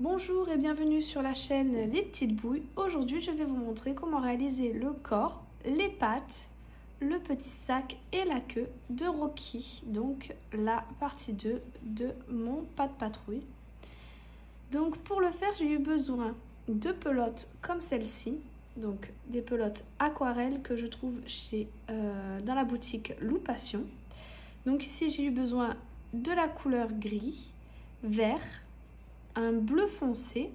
Bonjour et bienvenue sur la chaîne Les Petites Bouilles. Aujourd'hui, je vais vous montrer comment réaliser le corps, les pattes, le petit sac et la queue de Rocky. Donc la partie 2 de mon pas de patrouille. Donc pour le faire, j'ai eu besoin de pelotes comme celle-ci. Donc des pelotes aquarelles que je trouve dans la boutique Loup Passion. Donc ici, j'ai eu besoin de la couleur gris, vert, un bleu foncé,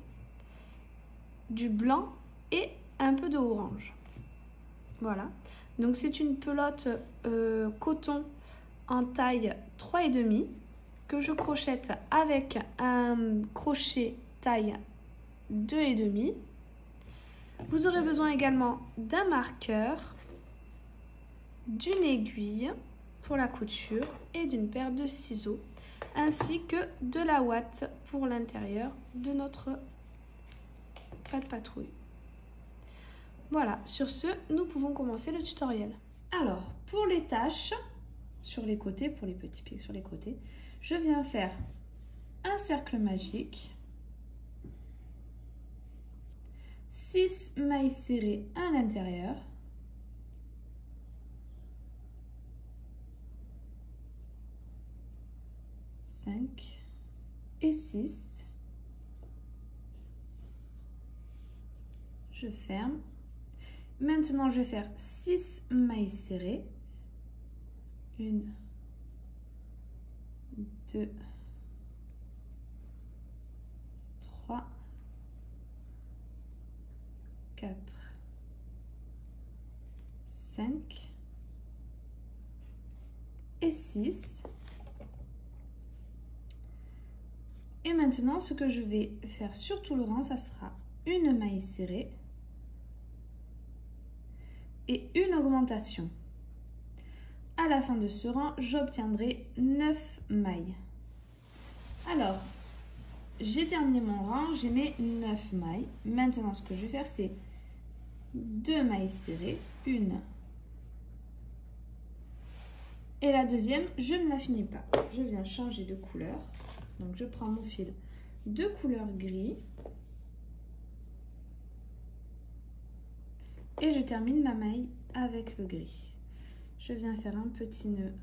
du blanc et un peu de orange. Voilà, donc c'est une pelote coton en taille 3,5 que je crochette avec un crochet taille 2,5. Vous aurez besoin également d'un marqueur, d'une aiguille pour la couture et d'une paire de ciseaux, ainsi que de la ouate pour l'intérieur de notre pas de patrouille. Voilà, sur ce, nous pouvons commencer le tutoriel. Alors, pour les taches sur les côtés, pour les petits pics sur les côtés, je viens faire un cercle magique, 6 mailles serrées à l'intérieur, 5 et 6, je ferme. Maintenant, je vais faire 6 mailles serrées, 1, 2, 3, 4, 5 et 6. Et maintenant, ce que je vais faire sur tout le rang, ça sera une maille serrée et une augmentation. À la fin de ce rang, j'obtiendrai 9 mailles. Alors, j'ai terminé mon rang, j'ai mis 9 mailles. Maintenant, ce que je vais faire, c'est 2 mailles serrées, une. Et la deuxième, je ne la finis pas. Je viens changer de couleur. Donc, je prends mon fil de couleur gris. Et je termine ma maille avec le gris. Je viens faire un petit nœud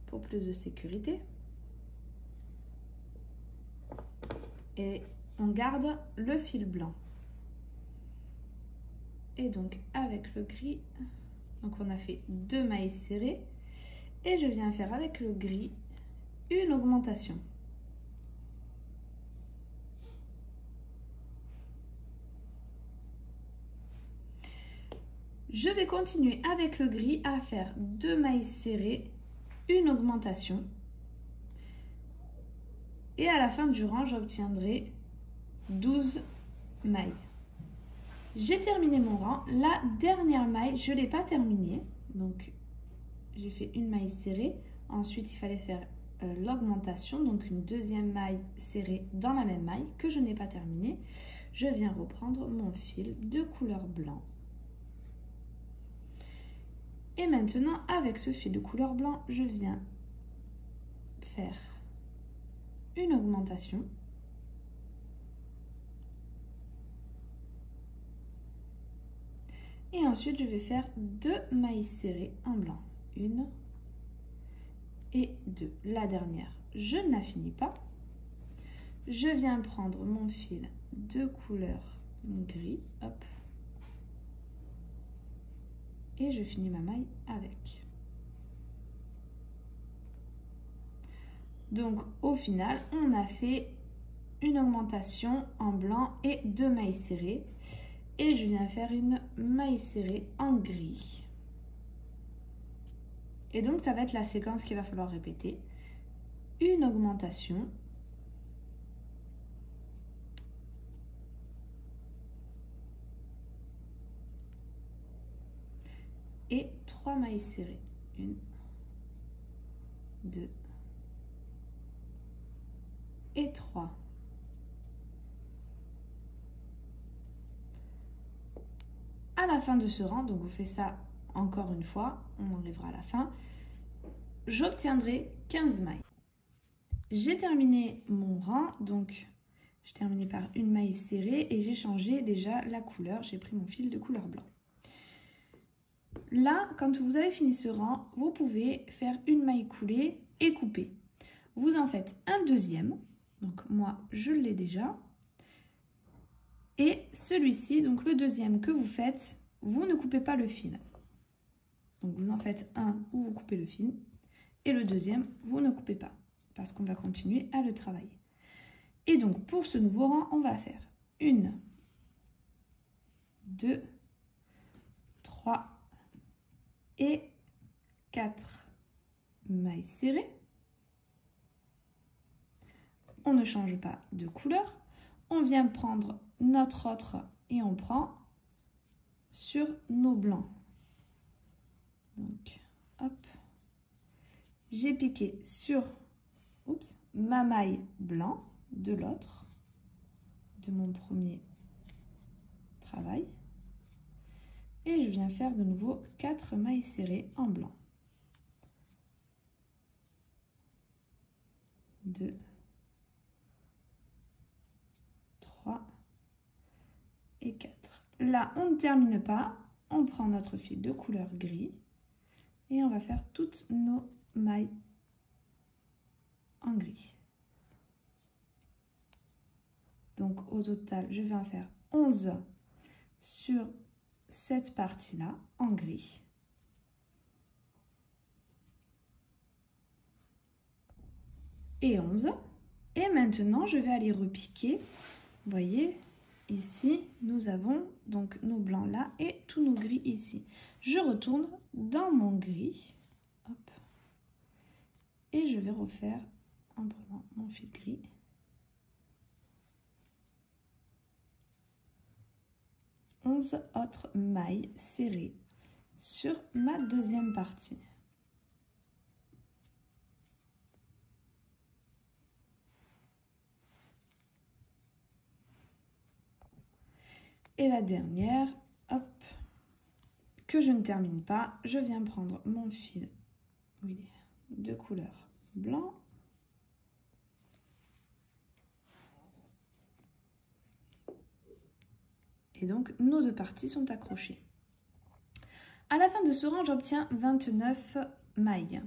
pour plus de sécurité. Et on garde le fil blanc. Et donc, avec le gris, donc on a fait 2 mailles serrées. Et je viens faire avec le gris une augmentation. Je vais continuer avec le gris à faire 2 mailles serrées, une augmentation. Et à la fin du rang, j'obtiendrai 12 mailles. J'ai terminé mon rang. La dernière maille, je ne l'ai pas terminée. Donc, j'ai fait une maille serrée. Ensuite, il fallait faire l'augmentation, donc une deuxième maille serrée dans la même maille que je n'ai pas terminée. Je viens reprendre mon fil de couleur blanc. Et maintenant, avec ce fil de couleur blanc, je viens faire une augmentation. Et ensuite, je vais faire 2 mailles serrées en blanc. 1 et 2. La dernière, je ne la finis pas. Je viens prendre mon fil de couleur gris, hop, et je finis ma maille avec. Donc au final, on a fait une augmentation en blanc et 2 mailles serrées. Et je viens faire une maille serrée en gris. Et donc ça va être la séquence qu'il va falloir répéter. Une augmentation. Et 3 mailles serrées. 1, 2 et 3. À la fin de ce rang, donc on fait ça encore une fois, on arrivera à la fin, j'obtiendrai 15 mailles. J'ai terminé mon rang, donc j'ai terminé par une maille serrée et j'ai changé déjà la couleur. J'ai pris mon fil de couleur blanc. Là, quand vous avez fini ce rang, vous pouvez faire une maille coulée et couper. Vous en faites un deuxième, donc moi je l'ai déjà. Et celui-ci, donc le deuxième que vous faites, vous ne coupez pas le fil. Donc vous en faites un où vous coupez le fil et le deuxième, vous ne coupez pas parce qu'on va continuer à le travailler. Et donc pour ce nouveau rang, on va faire 1, 2, 3 et 4 mailles serrées. On ne change pas de couleur. On vient prendre notre autre et on prend sur nos blancs. Donc, hop, j'ai piqué sur ma maille blanc de l'autre, de mon premier travail. Et je viens faire de nouveau 4 mailles serrées en blanc. 2, 3 et 4. Là, on ne termine pas. On prend notre fil de couleur gris et on va faire toutes nos mailles en gris. Donc, au total, je vais en faire 11 sur cette partie-là en gris. Et 11. Et maintenant, je vais aller repiquer. Vous voyez, ici, nous avons donc nos blancs là et tous nos gris ici. Je retourne dans mon gris. Hop, et je vais refaire en prenant mon fil gris. Autres mailles serrées sur ma deuxième partie. Et la dernière, hop, que je ne termine pas, je viens prendre mon fil de couleur blanc. Et donc, nos deux parties sont accrochées. À la fin de ce rang, j'obtiens 29 mailles.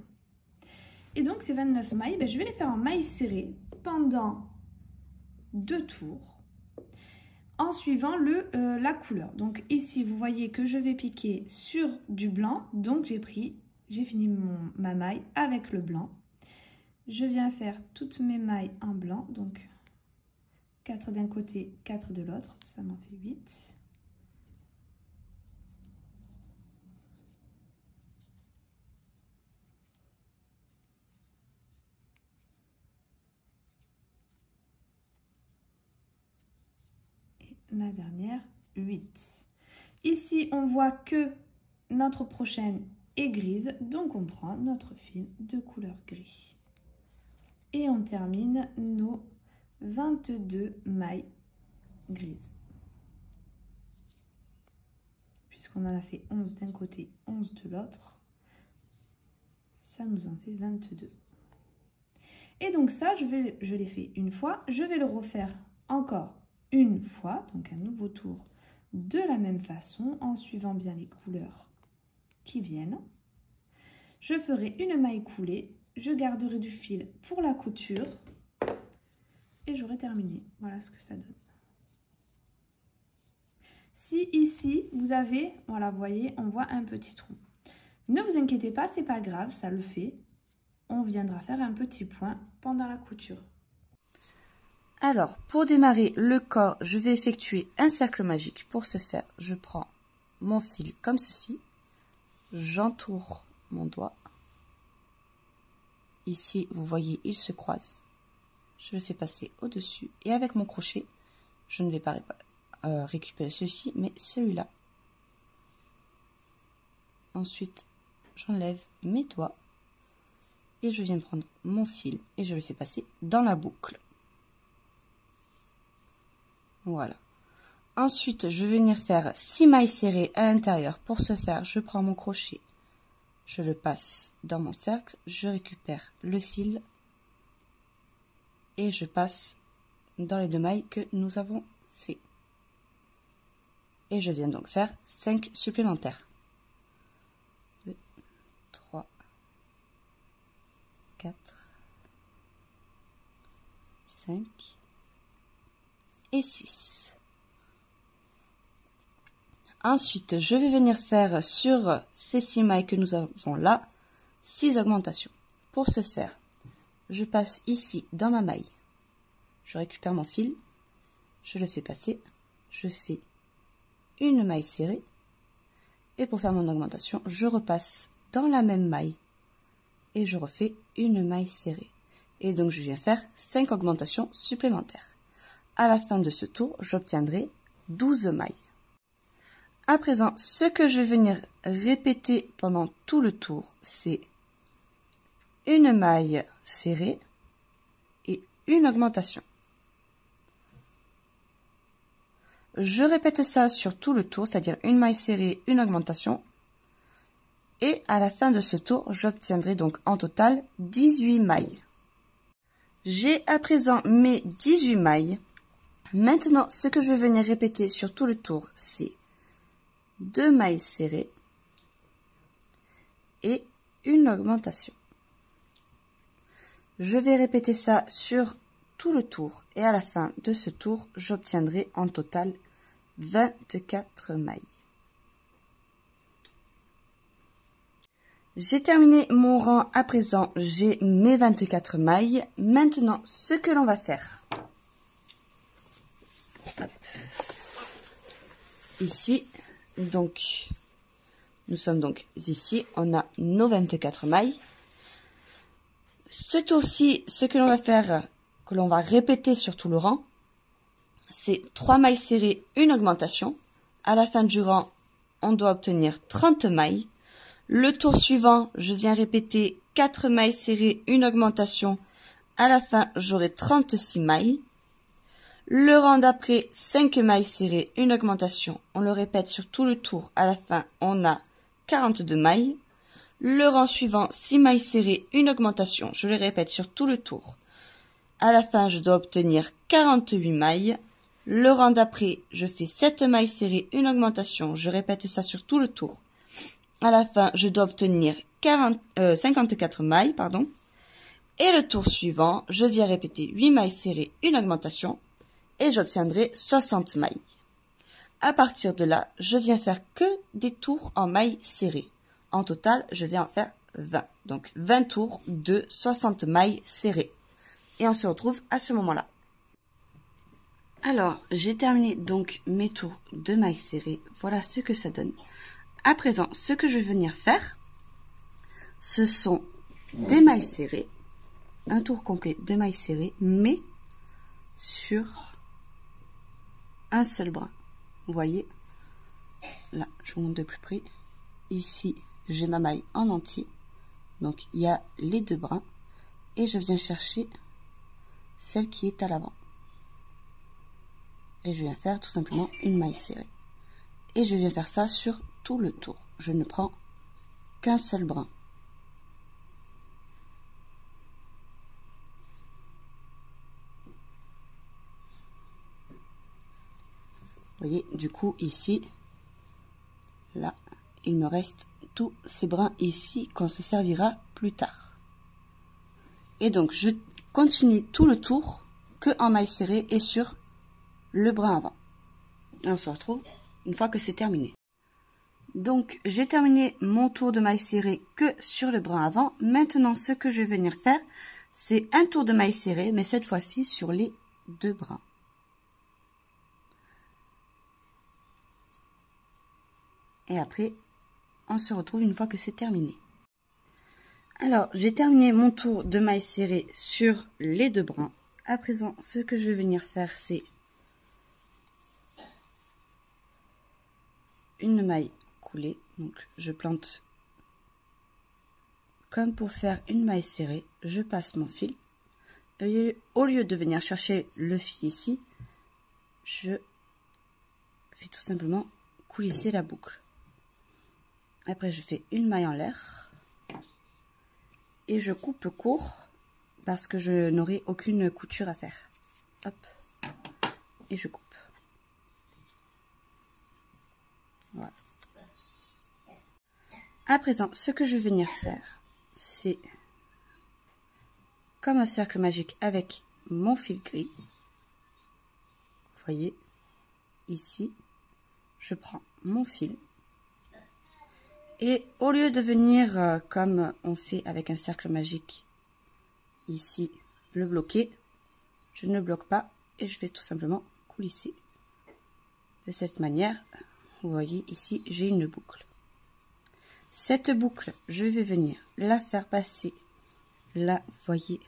Et donc, ces 29 mailles, je vais les faire en mailles serrées pendant 2 tours en suivant la couleur. Donc ici, vous voyez que je vais piquer sur du blanc. Donc, j'ai fini ma maille avec le blanc. Je viens faire toutes mes mailles en blanc. Donc, 4 d'un côté, 4 de l'autre, ça m'en fait 8. Et la dernière, 8. Ici, on voit que notre prochaine est grise, donc on prend notre fil de couleur gris. Et on termine nos 22 mailles grises. Puisqu'on en a fait 11 d'un côté, 11 de l'autre, ça nous en fait 22. Et donc ça, je l'ai fait une fois, je vais le refaire encore une fois, donc un nouveau tour de la même façon, en suivant bien les couleurs qui viennent. Je ferai une maille coulée, je garderai du fil pour la couture et j'aurai terminé. Voilà ce que ça donne. Si ici, vous avez, voilà, vous voyez, on voit un petit trou. Ne vous inquiétez pas, c'est pas grave, ça le fait. On viendra faire un petit point pendant la couture. Alors, pour démarrer le corps, je vais effectuer un cercle magique. Pour ce faire, je prends mon fil comme ceci. J'entoure mon doigt. Ici, vous voyez, il se croise. Je le fais passer au-dessus. Et avec mon crochet, je ne vais pas récupérer ceci, mais celui-là. Ensuite, j'enlève mes doigts. Et je viens prendre mon fil et je le fais passer dans la boucle. Voilà. Ensuite, je vais venir faire 6 mailles serrées à l'intérieur. Pour ce faire, je prends mon crochet. Je le passe dans mon cercle. Je récupère le fil. et je passe dans les 2 mailles que nous avons fait. Et je viens donc faire 5 supplémentaires. 2, 3, 4, 5 et 6. Ensuite, je vais venir faire sur ces 6 mailles que nous avons là, 6 augmentations. Pour ce faire, je passe ici dans ma maille. Je récupère mon fil, je le fais passer, je fais une maille serrée. Et pour faire mon augmentation, je repasse dans la même maille et je refais une maille serrée. Et donc, je viens faire 5 augmentations supplémentaires. À la fin de ce tour, j'obtiendrai 12 mailles. À présent, ce que je vais venir répéter pendant tout le tour, c'est une maille serrée et une augmentation. Je répète ça sur tout le tour, c'est-à-dire une maille serrée, une augmentation. Et à la fin de ce tour, j'obtiendrai donc en total 18 mailles. J'ai à présent mes 18 mailles. Maintenant, ce que je vais venir répéter sur tout le tour, c'est 2 mailles serrées et une augmentation. Je vais répéter ça sur tout le tour et à la fin de ce tour, j'obtiendrai en total 24 mailles. J'ai terminé mon rang à présent, j'ai mes 24 mailles. Maintenant, ce que l'on va faire. Hop. Ici, donc, nous sommes donc ici, on a nos 24 mailles. Ce tour-ci, ce que l'on va faire, que l'on va répéter sur tout le rang, c'est 3 mailles serrées, une augmentation. À la fin du rang, on doit obtenir 30 mailles. Le tour suivant, je viens répéter 4 mailles serrées, une augmentation. À la fin, j'aurai 36 mailles. Le rang d'après, 5 mailles serrées, une augmentation. On le répète sur tout le tour. À la fin, on a 42 mailles. Le rang suivant, 6 mailles serrées, une augmentation. Je le répète sur tout le tour. À la fin, je dois obtenir 48 mailles. Le rang d'après, je fais 7 mailles serrées, une augmentation. Je répète ça sur tout le tour. À la fin, je dois obtenir 54 mailles, pardon. Et le tour suivant, je viens répéter 8 mailles serrées, une augmentation. Et j'obtiendrai 60 mailles. À partir de là, je viens faire que des tours en mailles serrées. En total, je viens en faire 20. Donc 20 tours de 60 mailles serrées. Et on se retrouve à ce moment-là. Alors, j'ai terminé donc mes tours de mailles serrées. Voilà ce que ça donne. À présent, ce que je vais venir faire, ce sont des mailles serrées. Un tour complet de mailles serrées, mais sur un seul brin. Vous voyez, là, je vous montre de plus près. Ici, j'ai ma maille en entier. Donc, il y a les 2 brins. Et je viens chercher celle qui est à l'avant. Et je viens faire tout simplement une maille serrée. Et je viens faire ça sur tout le tour. Je ne prends qu'un seul brin. Vous voyez, du coup, ici, là, il me reste tous ces brins ici qu'on se servira plus tard. Et donc, je continue tout le tour que en maille serrée et sur le brin avant. Et on se retrouve une fois que c'est terminé. Donc, j'ai terminé mon tour de maille serrée que sur le brin avant. Maintenant, ce que je vais venir faire, c'est un tour de maille serrée, mais cette fois-ci sur les 2 brins. Et après, on se retrouve une fois que c'est terminé. Alors, j'ai terminé mon tour de maille serrée sur les 2 brins. À présent, ce que je vais venir faire, c'est une maille coulée. Donc, je plante comme pour faire une maille serrée. Je passe mon fil. Et au lieu de venir chercher le fil ici, je fais tout simplement coulisser la boucle. Après, je fais une maille en l'air et je coupe court parce que je n'aurai aucune couture à faire. Hop, et je coupe. Voilà. À présent, ce que je vais venir faire, c'est comme un cercle magique avec mon fil gris. Vous voyez, ici, je prends mon fil. Et au lieu de venir comme on fait avec un cercle magique, ici, le bloquer, je ne le bloque pas et je vais tout simplement coulisser. De cette manière, vous voyez ici, j'ai une boucle. Cette boucle, je vais venir la faire passer. Là, vous voyez,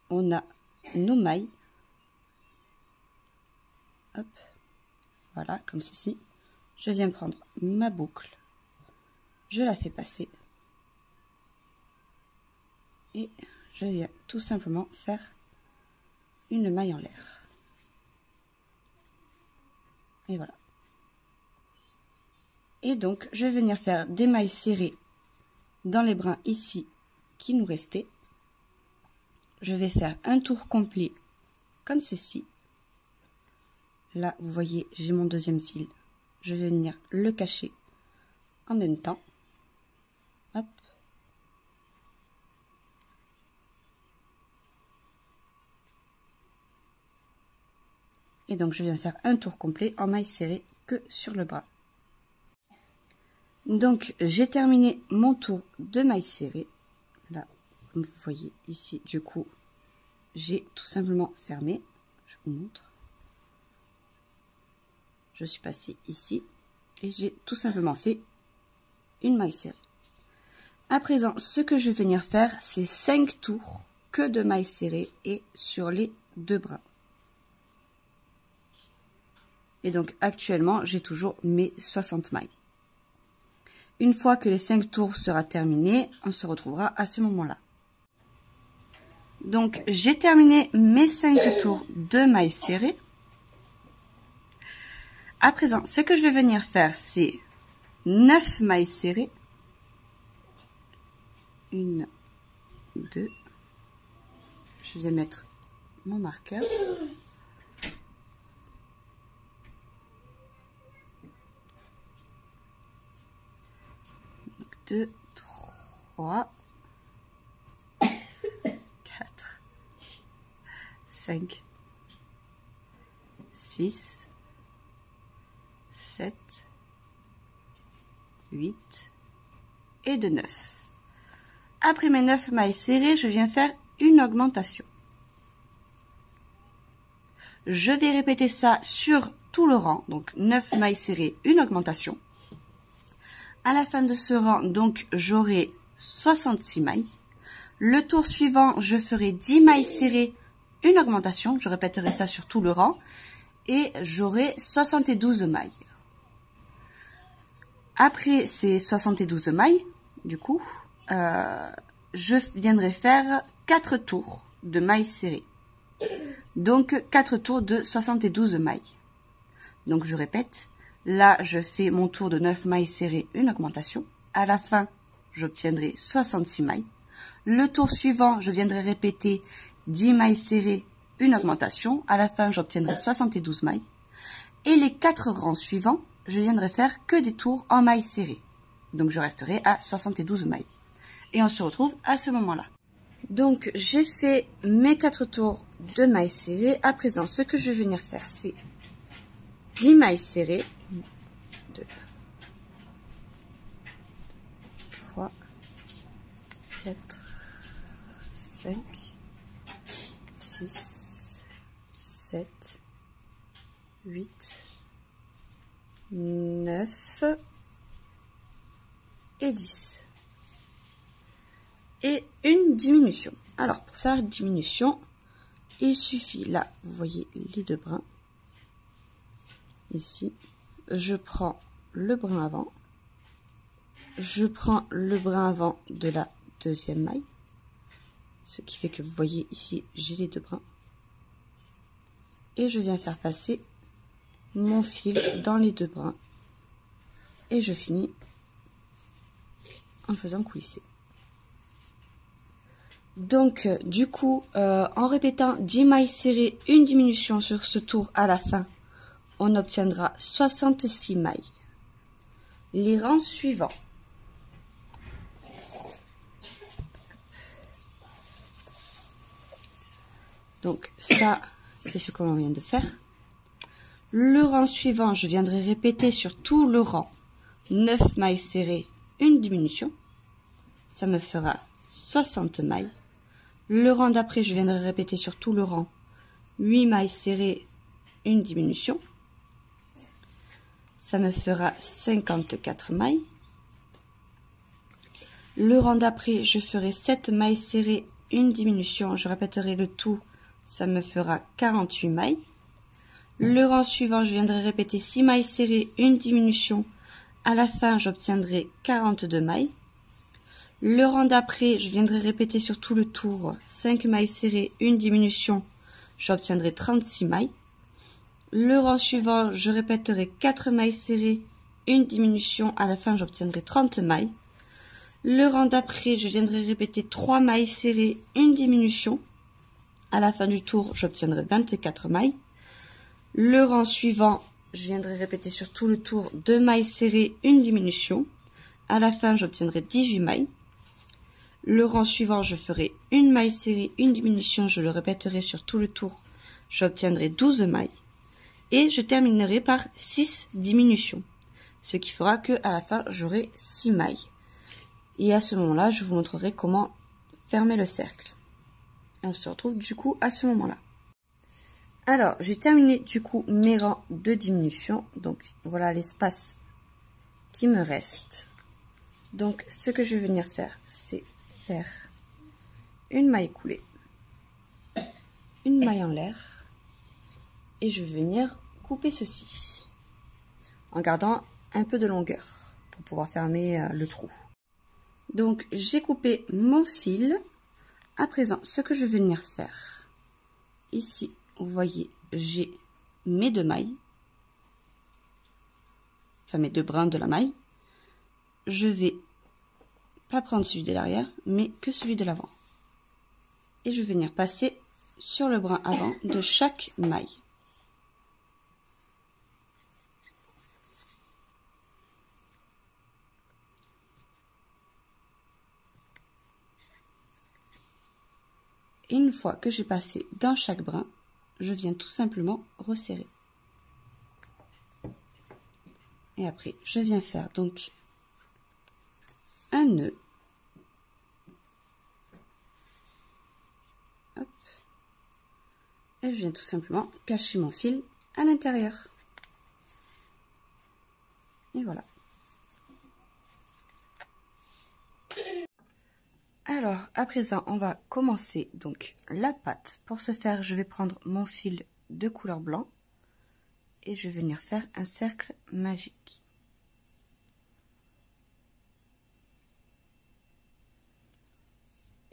on a nos mailles. Hop, voilà, comme ceci. Je viens prendre ma boucle. Je la fais passer. Et je viens tout simplement faire une maille en l'air. Et voilà. Et donc, je vais venir faire des mailles serrées dans les brins ici qui nous restaient. Je vais faire un tour complet comme ceci. Là, vous voyez, j'ai mon deuxième fil. Je vais venir le cacher en même temps. Hop. Et donc, je viens faire un tour complet en maille serrée que sur le bras. Donc, j'ai terminé mon tour de maille serrée. Là, comme vous voyez ici, du coup, j'ai tout simplement fermé. Je vous montre. Je suis passée ici et j'ai tout simplement fait une maille serrée. À présent, ce que je vais venir faire, c'est 5 tours que de maille serrée et sur les deux bras. Et donc, actuellement, j'ai toujours mes 60 mailles. Une fois que les 5 tours sera terminés, on se retrouvera à ce moment-là. Donc, j'ai terminé mes 5 tours de mailles serrées. À présent, ce que je vais venir faire, c'est 9 mailles serrées. 1, 2. Je vais mettre mon marqueur. 2, 3, 4, 5, 6, 7, 8 et de 9. Après mes 9 mailles serrées, je viens faire une augmentation. Je vais répéter ça sur tout le rang, donc 9 mailles serrées, une augmentation. À la fin de ce rang, donc, j'aurai 66 mailles. Le tour suivant, je ferai 10 mailles serrées, une augmentation. Je répéterai ça sur tout le rang. Et j'aurai 72 mailles. Après ces 72 mailles, du coup, je viendrai faire 4 tours de mailles serrées. Donc, 4 tours de 72 mailles. Donc, je répète. Là, je fais mon tour de 9 mailles serrées, une augmentation. À la fin, j'obtiendrai 66 mailles. Le tour suivant, je viendrai répéter 10 mailles serrées, une augmentation. À la fin, j'obtiendrai 72 mailles. Et les 4 rangs suivants, je viendrai faire que des tours en mailles serrées. Donc, je resterai à 72 mailles. Et on se retrouve à ce moment-là. Donc, j'ai fait mes 4 tours de mailles serrées. À présent, ce que je vais venir faire, c'est 10 mailles serrées. 2, 3, 4, 5, 6, 7, 8, 9 et 10. Et une diminution. Alors, pour faire la diminution, il suffit, là, vous voyez les deux brins. Ici, je prends le brin avant, je prends le brin avant de la deuxième maille, ce qui fait que vous voyez ici, j'ai les deux brins, et je viens faire passer mon fil dans les deux brins, et je finis en faisant coulisser. Donc, du coup, en répétant 10 mailles serrées, une diminution sur ce tour à la fin, on obtiendra 66 mailles. Les rangs suivants. Donc, ça, c'est ce que l'on vient de faire. Le rang suivant, je viendrai répéter sur tout le rang 9 mailles serrées, une diminution. Ça me fera 60 mailles. Le rang d'après, je viendrai répéter sur tout le rang 8 mailles serrées, une diminution. Ça me fera 54 mailles. Le rang d'après, je ferai 7 mailles serrées, une diminution. Je répéterai le tout, ça me fera 48 mailles. Le rang suivant, je viendrai répéter 6 mailles serrées, une diminution. À la fin, j'obtiendrai 42 mailles. Le rang d'après, je viendrai répéter sur tout le tour 5 mailles serrées, une diminution, j'obtiendrai 36 mailles. Le rang suivant, je répéterai 4 mailles serrées, une diminution, à la fin j'obtiendrai 30 mailles. Le rang d'après, je viendrai répéter 3 mailles serrées, une diminution, à la fin du tour j'obtiendrai 24 mailles. Le rang suivant, je viendrai répéter sur tout le tour 2 mailles serrées, une diminution, à la fin j'obtiendrai 18 mailles. Le rang suivant, je ferai une maille serrée, une diminution, je le répéterai sur tout le tour, j'obtiendrai 12 mailles. Et je terminerai par 6 diminutions, ce qui fera que à la fin, j'aurai 6 mailles. Et à ce moment-là, je vous montrerai comment fermer le cercle. Et on se retrouve du coup à ce moment-là. Alors, j'ai terminé du coup mes rangs de diminution. Donc, voilà l'espace qui me reste. Donc, ce que je vais venir faire, c'est faire une maille coulée, une maille en l'air, et je vais venir couper ceci en gardant un peu de longueur pour pouvoir fermer le trou. Donc j'ai coupé mon fil. À présent, ce que je vais venir faire, ici vous voyez, j'ai mes 2 mailles, enfin mes 2 brins de la maille. Je vais pas prendre celui de l'arrière, mais que celui de l'avant. Et je vais venir passer sur le brin avant de chaque maille. Et une fois que j'ai passé dans chaque brin, je viens tout simplement resserrer. Et après, je viens faire donc un nœud. Hop. Et je viens tout simplement cacher mon fil à l'intérieur. Et voilà. Alors, à présent, on va commencer donc la patte. Pour ce faire, je vais prendre mon fil de couleur blanc et je vais venir faire un cercle magique.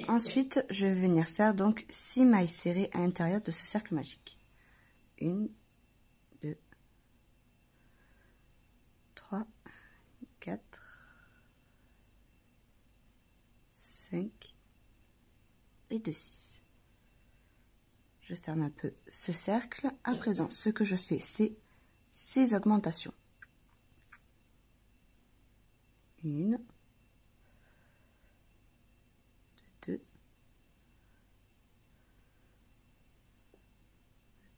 Ensuite, je vais venir faire donc 6 mailles serrées à l'intérieur de ce cercle magique. 1, 2, 3, 4, 5 et 2, 6. Je ferme un peu ce cercle. À présent, ce que je fais, c'est 6 augmentations. 1, 2,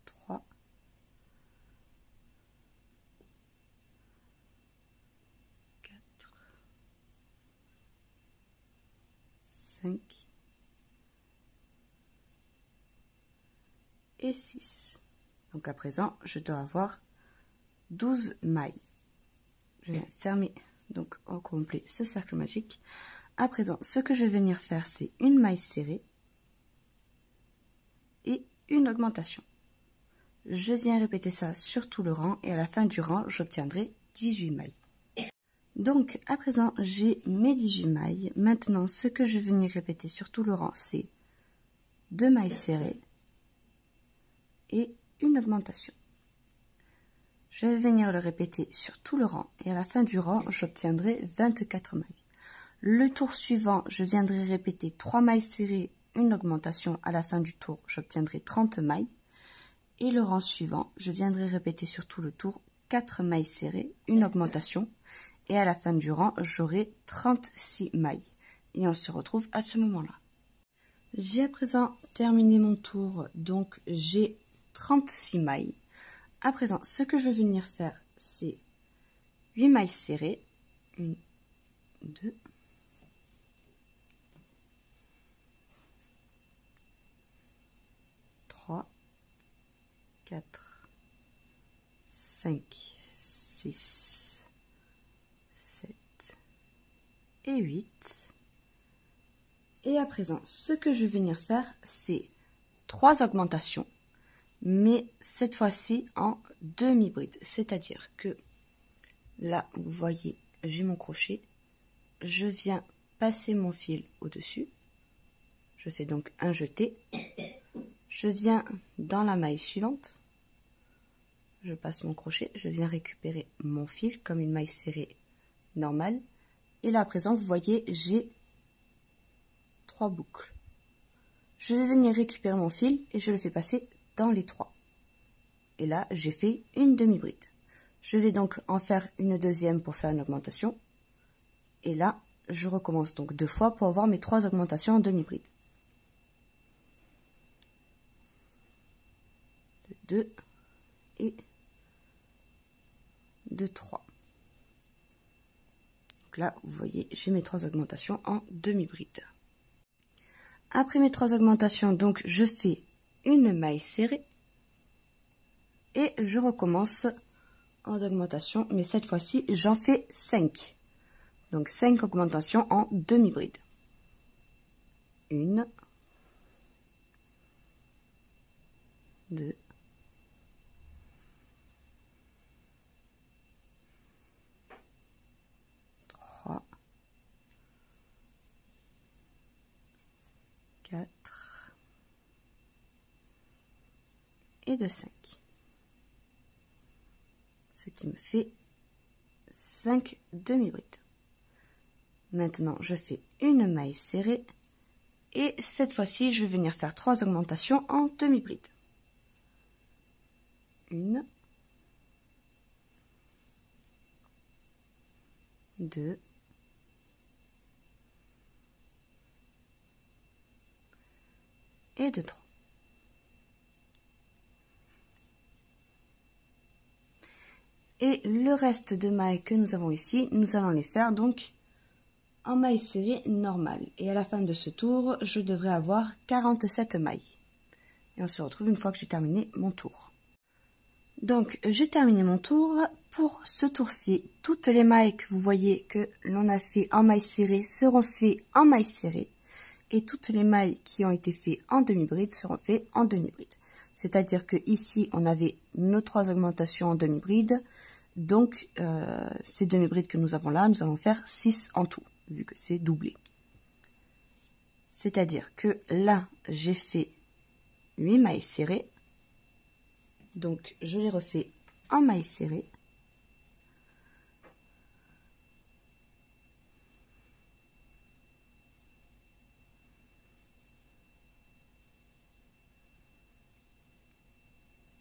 3, 4, 5 et 6. Donc à présent, je dois avoir 12 mailles. Je viens fermer donc au complet ce cercle magique. À présent, ce que je vais venir faire, c'est une maille serrée et une augmentation. Je viens répéter ça sur tout le rang et à la fin du rang, j'obtiendrai 18 mailles. Donc, à présent, j'ai mes 18 mailles. Maintenant, ce que je vais venir répéter sur tout le rang, c'est 2 mailles serrées et une augmentation. Je vais venir le répéter sur tout le rang et à la fin du rang, j'obtiendrai 24 mailles. Le tour suivant, je viendrai répéter 3 mailles serrées, une augmentation à la fin du tour, j'obtiendrai 30 mailles. Et le rang suivant, je viendrai répéter sur tout le tour 4 mailles serrées, une augmentation. Et à la fin du rang, j'aurai 36 mailles. Et on se retrouve à ce moment-là. J'ai à présent terminé mon tour, donc j'ai 36 mailles. À présent, ce que je vais venir faire, c'est 8 mailles serrées. 1, 2, 3, 4, 5, 6, 7 et 8. Et à présent, ce que je vais venir faire, c'est 3 augmentations, mais cette fois-ci en demi-bride. C'est-à-dire que là, vous voyez, j'ai mon crochet, je viens passer mon fil au-dessus, je fais donc un jeté, je viens dans la maille suivante, je passe mon crochet, je viens récupérer mon fil comme une maille serrée normale, et là à présent, vous voyez, j'ai 3 boucles. Je vais venir récupérer mon fil et je le fais passer dans les 3. Et là, j'ai fait une demi-bride. Je vais donc en faire une deuxième pour faire une augmentation. Et là, je recommence donc 2 fois pour avoir mes 3 augmentations en demi-bride. 2 et 2, 3. Donc là, vous voyez, j'ai mes 3 augmentations en demi-bride. Après mes 3 augmentations, donc je fais une maille serrée et je recommence en augmentation, mais cette fois-ci j'en fais 5. Donc 5 augmentations en demi-bride. 1, 2, 3, 4 et de 5. Ce qui me fait 5 demi-brides. Maintenant, je fais une maille serrée et cette fois-ci, je vais venir faire 3 augmentations en demi-bride. 1, 2, et 2, 3. Et le reste de mailles que nous avons ici, nous allons les faire donc en maille serrée normale. Et à la fin de ce tour, je devrais avoir 47 mailles. Et on se retrouve une fois que j'ai terminé mon tour. Donc, j'ai terminé mon tour. Pour ce tour-ci, toutes les mailles que vous voyez que l'on a fait en maille serrée seront faites en maille serrée. Et toutes les mailles qui ont été faites en demi-bride seront faites en demi-bride. C'est-à-dire que ici, on avait nos 3 augmentations en demi-bride. Donc, ces demi-brides que nous avons là, nous allons faire 6 en tout, vu que c'est doublé. C'est-à-dire que là, j'ai fait 8 mailles serrées. Donc, je les refais en maille serrée.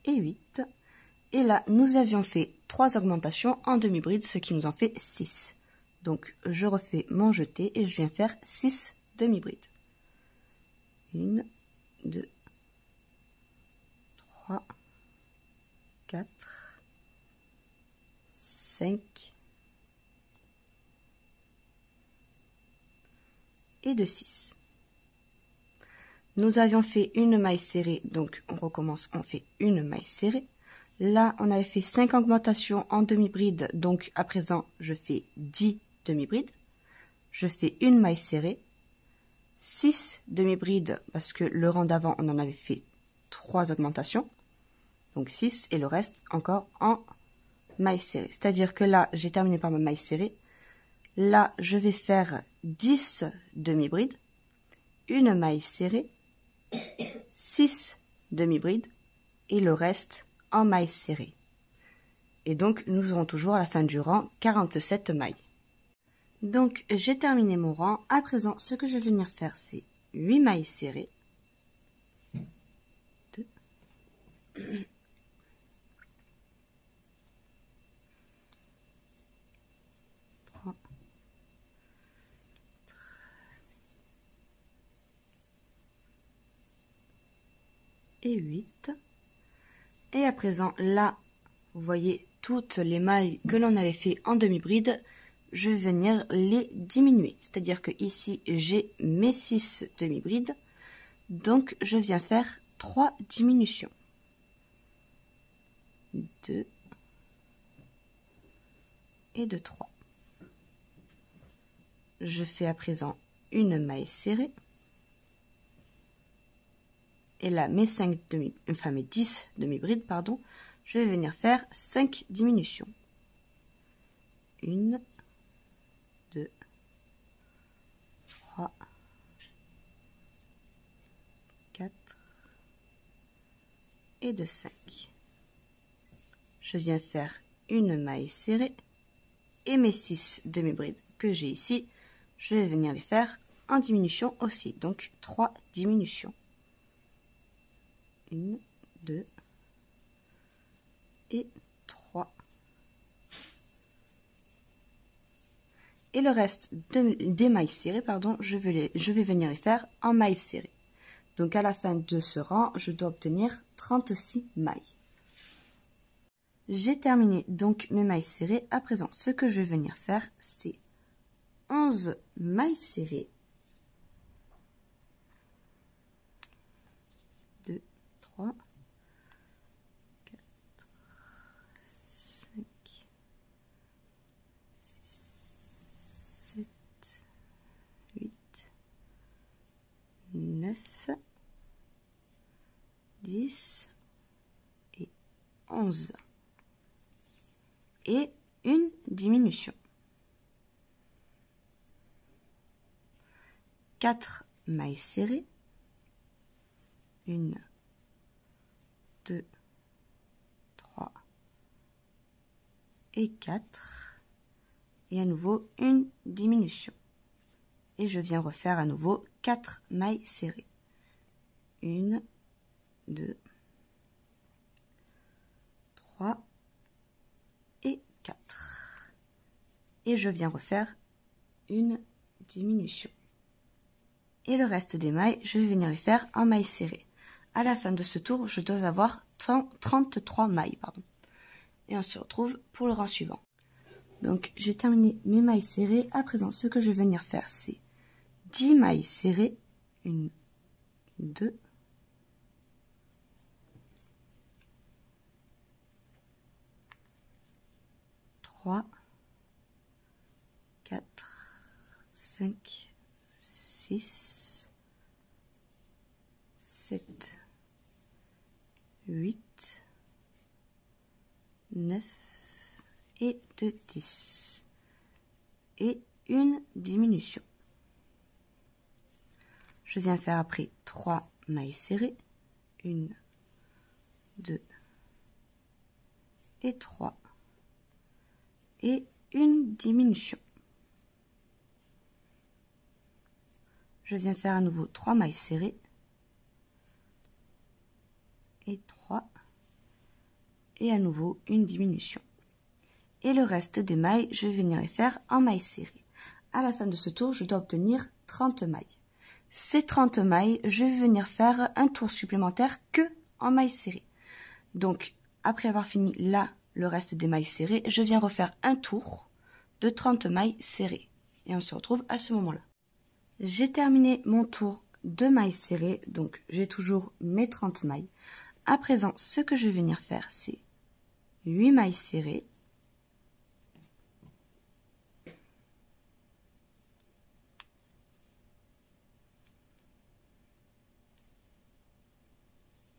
Et 8. Et là, nous avions fait 3 augmentations en demi-bride, ce qui nous en fait 6. Donc, je refais mon jeté et je viens faire 6 demi-brides. 1, 2, 3, 4, 5 et de 6. Nous avions fait une maille serrée, donc on recommence, on fait une maille serrée. Là, on avait fait 5 augmentations en demi-bride, donc à présent, je fais 10 demi-brides. Je fais une maille serrée, 6 demi-brides, parce que le rang d'avant, on en avait fait 3 augmentations. Donc 6 et le reste encore en maille serrée. C'est-à-dire que là, j'ai terminé par ma maille serrée. Là, je vais faire 10 demi-brides, une maille serrée, 6 demi-brides et le reste en maille serrée. Et donc, nous aurons toujours à la fin du rang 47 mailles. Donc, j'ai terminé mon rang. À présent, ce que je vais venir faire, c'est 8 mailles serrées. 2, 3, 4, et 8. Et à présent, là, vous voyez toutes les mailles que l'on avait fait en demi-bride, je vais venir les diminuer. C'est-à-dire que ici, j'ai mes 6 demi-brides. Donc, je viens faire 3 diminutions. 2 et de 3. Je fais à présent une maille serrée. Et là, mes 10 demi-brides, pardon, je vais venir faire 5 diminutions. 1, 2, 3, 4 et de 5. Je viens faire une maille serrée et mes 6 demi-brides que j'ai ici, je vais venir les faire en diminution aussi, donc 3 diminutions. 1, 2 et 3. Et le reste des mailles serrées, pardon, je vais venir les faire en mailles serrées. Donc à la fin de ce rang, je dois obtenir 36 mailles. J'ai terminé donc mes mailles serrées. À présent, ce que je vais venir faire, c'est 11 mailles serrées. 2, 3, 4, 5, 6, 7, 8, 9, 10 et 11. Et une diminution. 4 mailles serrées. 1, 2, 3 et 4. Et à nouveau une diminution. Et je viens refaire à nouveau 4 mailles serrées. 1, 2, 3 et 4. Et je viens refaire une diminution. Et le reste des mailles, je vais venir les faire en mailles serrées. À la fin de ce tour, je dois avoir 33 mailles. Et on se retrouve pour le rang suivant. Donc, j'ai terminé mes mailles serrées. À présent, ce que je vais venir faire, c'est 10 mailles serrées. 1, 2, 3, 4, 5, 6, 7, 8, 9 et 10. Et une diminution. Je viens faire après 3 mailles serrées. 1, 2 et 3. Et une diminution. Je viens faire à nouveau 3 mailles serrées. Et 3. Et à nouveau une diminution. Et le reste des mailles, je vais venir les faire en mailles serrées. À la fin de ce tour, je dois obtenir 30 mailles. Ces 30 mailles, je vais venir faire un tour supplémentaire que en mailles serrées. Donc, après avoir fini là, le reste des mailles serrées, je viens refaire un tour de 30 mailles serrées. Et on se retrouve à ce moment-là. J'ai terminé mon tour de mailles serrées, donc j'ai toujours mes 30 mailles. À présent, ce que je vais venir faire, c'est 8 mailles serrées.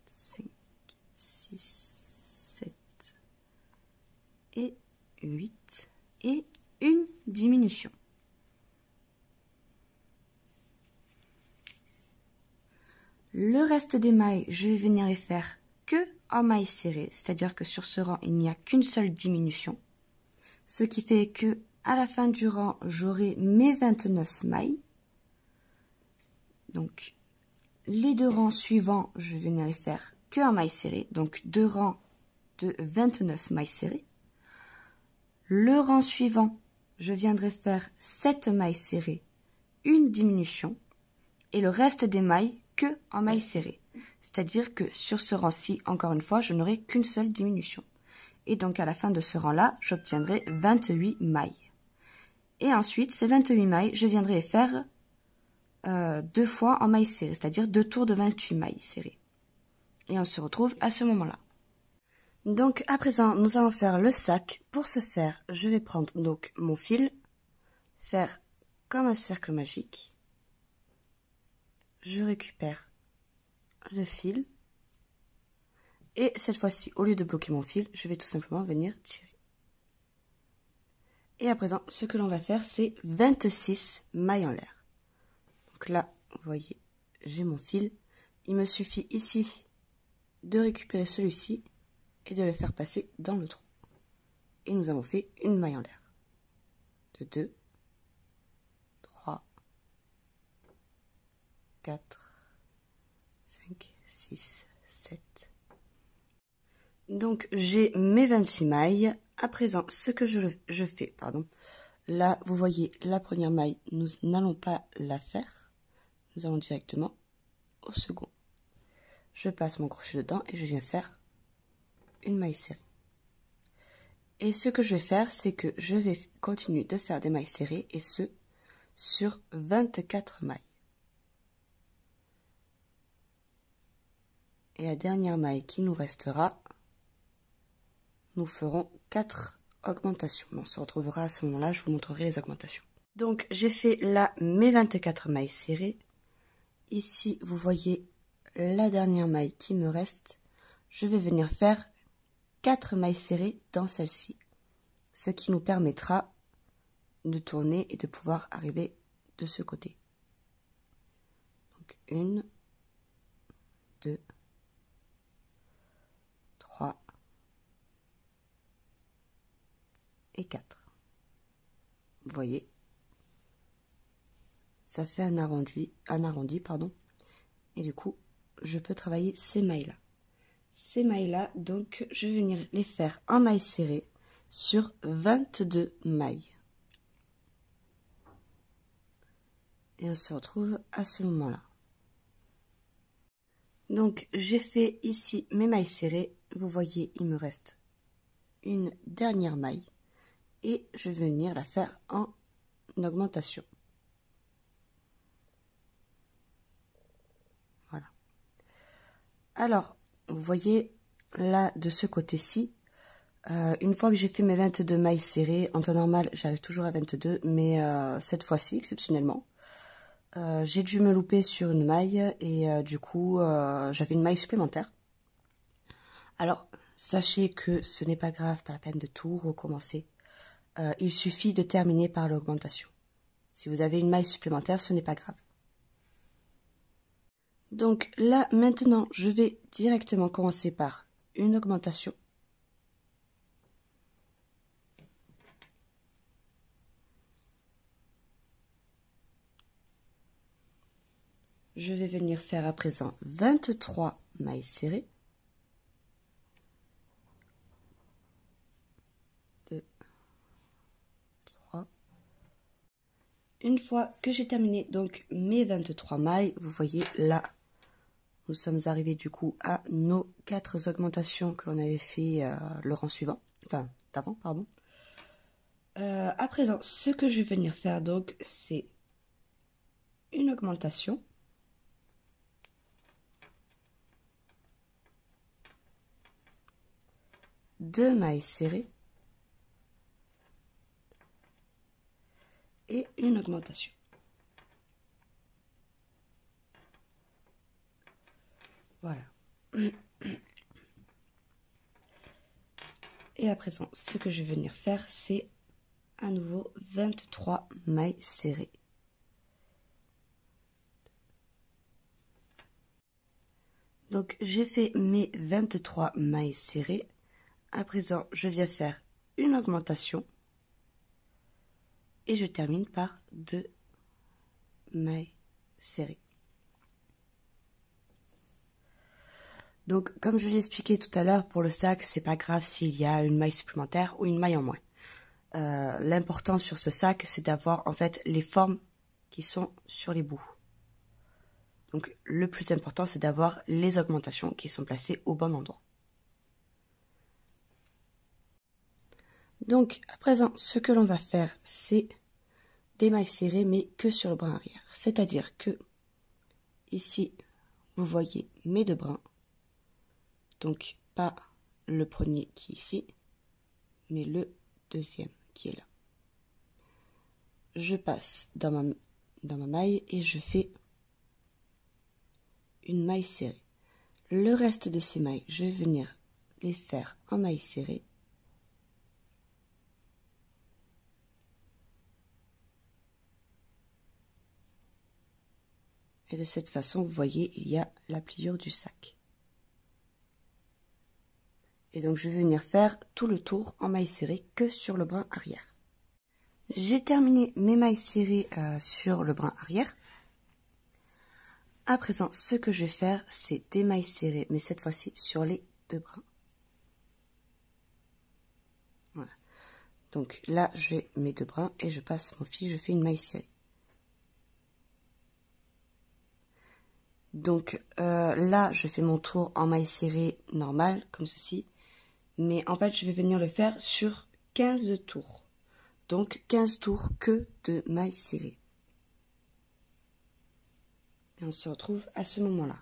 5, 6, 7 et 8 et une diminution. Le reste des mailles, je vais venir les faire que en mailles serrées, c'est-à-dire que sur ce rang, il n'y a qu'une seule diminution. Ce qui fait que à la fin du rang, j'aurai mes 29 mailles. Donc, les 2 rangs suivants, je vais venir les faire que en mailles serrées. Donc, 2 rangs de 29 mailles serrées. Le rang suivant, je viendrai faire 7 mailles serrées, une diminution, et le reste des mailles que en mailles serrées. C'est-à-dire que sur ce rang-ci, encore une fois, je n'aurai qu'une seule diminution. Et donc, à la fin de ce rang-là, j'obtiendrai 28 mailles. Et ensuite, ces 28 mailles, je viendrai les faire 2 fois en mailles serrées, c'est-à-dire 2 tours de 28 mailles serrées. Et on se retrouve à ce moment-là. Donc, à présent, nous allons faire le sac. Pour ce faire, je vais prendre donc mon fil, faire comme un cercle magique. Je récupère le fil. Et cette fois-ci, au lieu de bloquer mon fil, je vais tout simplement venir tirer. Et à présent, ce que l'on va faire, c'est 26 mailles en l'air. Donc là, vous voyez, j'ai mon fil. Il me suffit ici de récupérer celui-ci et de le faire passer dans le trou. Et nous avons fait une maille en l'air. De 2, 3, 4, 5, 6, 7. Donc j'ai mes 26 mailles. À présent, ce que je fais, là, vous voyez, la première maille, nous n'allons pas la faire. Nous allons directement au second. Je passe mon crochet dedans et je viens faire une maille serrée. Et ce que je vais faire, c'est que je vais continuer de faire des mailles serrées, et ce, sur 24 mailles. Et la dernière maille qui nous restera, nous ferons 4 augmentations. On se retrouvera à ce moment-là, je vous montrerai les augmentations. Donc j'ai fait là mes 24 mailles serrées. Ici, vous voyez la dernière maille qui me reste. Je vais venir faire 4 mailles serrées dans celle-ci, ce qui nous permettra de tourner et de pouvoir arriver de ce côté. Donc 1, 2, 3 et 4. Vous voyez, ça fait un arrondi, et du coup, je peux travailler ces mailles-là. Ces mailles-là, donc, je vais venir les faire en mailles serrées sur 22 mailles. Et on se retrouve à ce moment-là. Donc, j'ai fait ici mes mailles serrées. Vous voyez, il me reste une dernière maille. Et je vais venir la faire en augmentation. Voilà. Alors, vous voyez, là, de ce côté-ci, une fois que j'ai fait mes 22 mailles serrées, en temps normal, j'arrive toujours à 22, mais cette fois-ci, exceptionnellement, j'ai dû me louper sur une maille, et du coup, j'avais une maille supplémentaire. Alors, sachez que ce n'est pas grave, pas la peine de tout recommencer. Il suffit de terminer par l'augmentation. Si vous avez une maille supplémentaire, ce n'est pas grave. Donc là, maintenant, je vais directement commencer par une augmentation. Je vais venir faire à présent 23 mailles serrées. 2, 3. Une fois que j'ai terminé donc mes 23 mailles, vous voyez là, nous sommes arrivés du coup à nos 4 augmentations que l'on avait fait le rang suivant, enfin d'avant, pardon. À présent, ce que je vais venir faire donc, c'est une augmentation. Deux mailles serrées et une augmentation. Voilà. Et à présent, ce que je vais venir faire, c'est à nouveau 23 mailles serrées. Donc j'ai fait mes 23 mailles serrées. À présent, je viens faire une augmentation et je termine par 2 mailles serrées. Donc, comme je l'ai expliqué tout à l'heure, pour le sac, c'est pas grave s'il y a une maille supplémentaire ou une maille en moins. L'important sur ce sac, c'est d'avoir en fait les formes qui sont sur les bouts. Donc, le plus important, c'est d'avoir les augmentations qui sont placées au bon endroit. Donc, à présent, ce que l'on va faire, c'est des mailles serrées, mais que sur le brin arrière. C'est-à-dire que, ici, vous voyez mes deux brins. Donc, pas le premier qui est ici, mais le deuxième qui est là. Je passe dans ma maille et je fais une maille serrée. Le reste de ces mailles, je vais venir les faire en maille serrée. Et de cette façon, vous voyez, il y a la pliure du sac. Et donc, je vais venir faire tout le tour en maille serrée que sur le brin arrière. J'ai terminé mes mailles serrées sur le brin arrière. À présent, ce que je vais faire, c'est des mailles serrées, mais cette fois-ci sur les deux brins. Voilà. Donc là, j'ai mes deux brins et je passe mon fil, je fais une maille serrée. Donc là, je fais mon tour en maille serrée normale, comme ceci. Mais en fait, je vais venir le faire sur 15 tours. Donc 15 tours que de mailles serrées. Et on se retrouve à ce moment-là.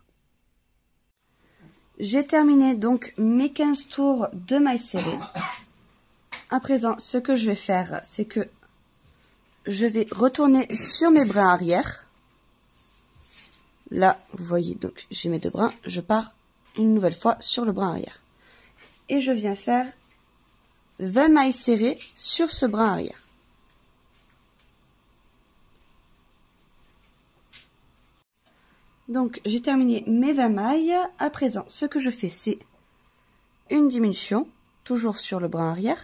J'ai terminé donc mes 15 tours de mailles serrées. À présent, ce que je vais faire, c'est que je vais retourner sur mes brins arrière. Là, vous voyez, donc j'ai mes deux brins. Je pars une nouvelle fois sur le brin arrière. Et je viens faire 20 mailles serrées sur ce brin arrière. Donc, j'ai terminé mes 20 mailles. À présent, ce que je fais, c'est une diminution, toujours sur le brin arrière.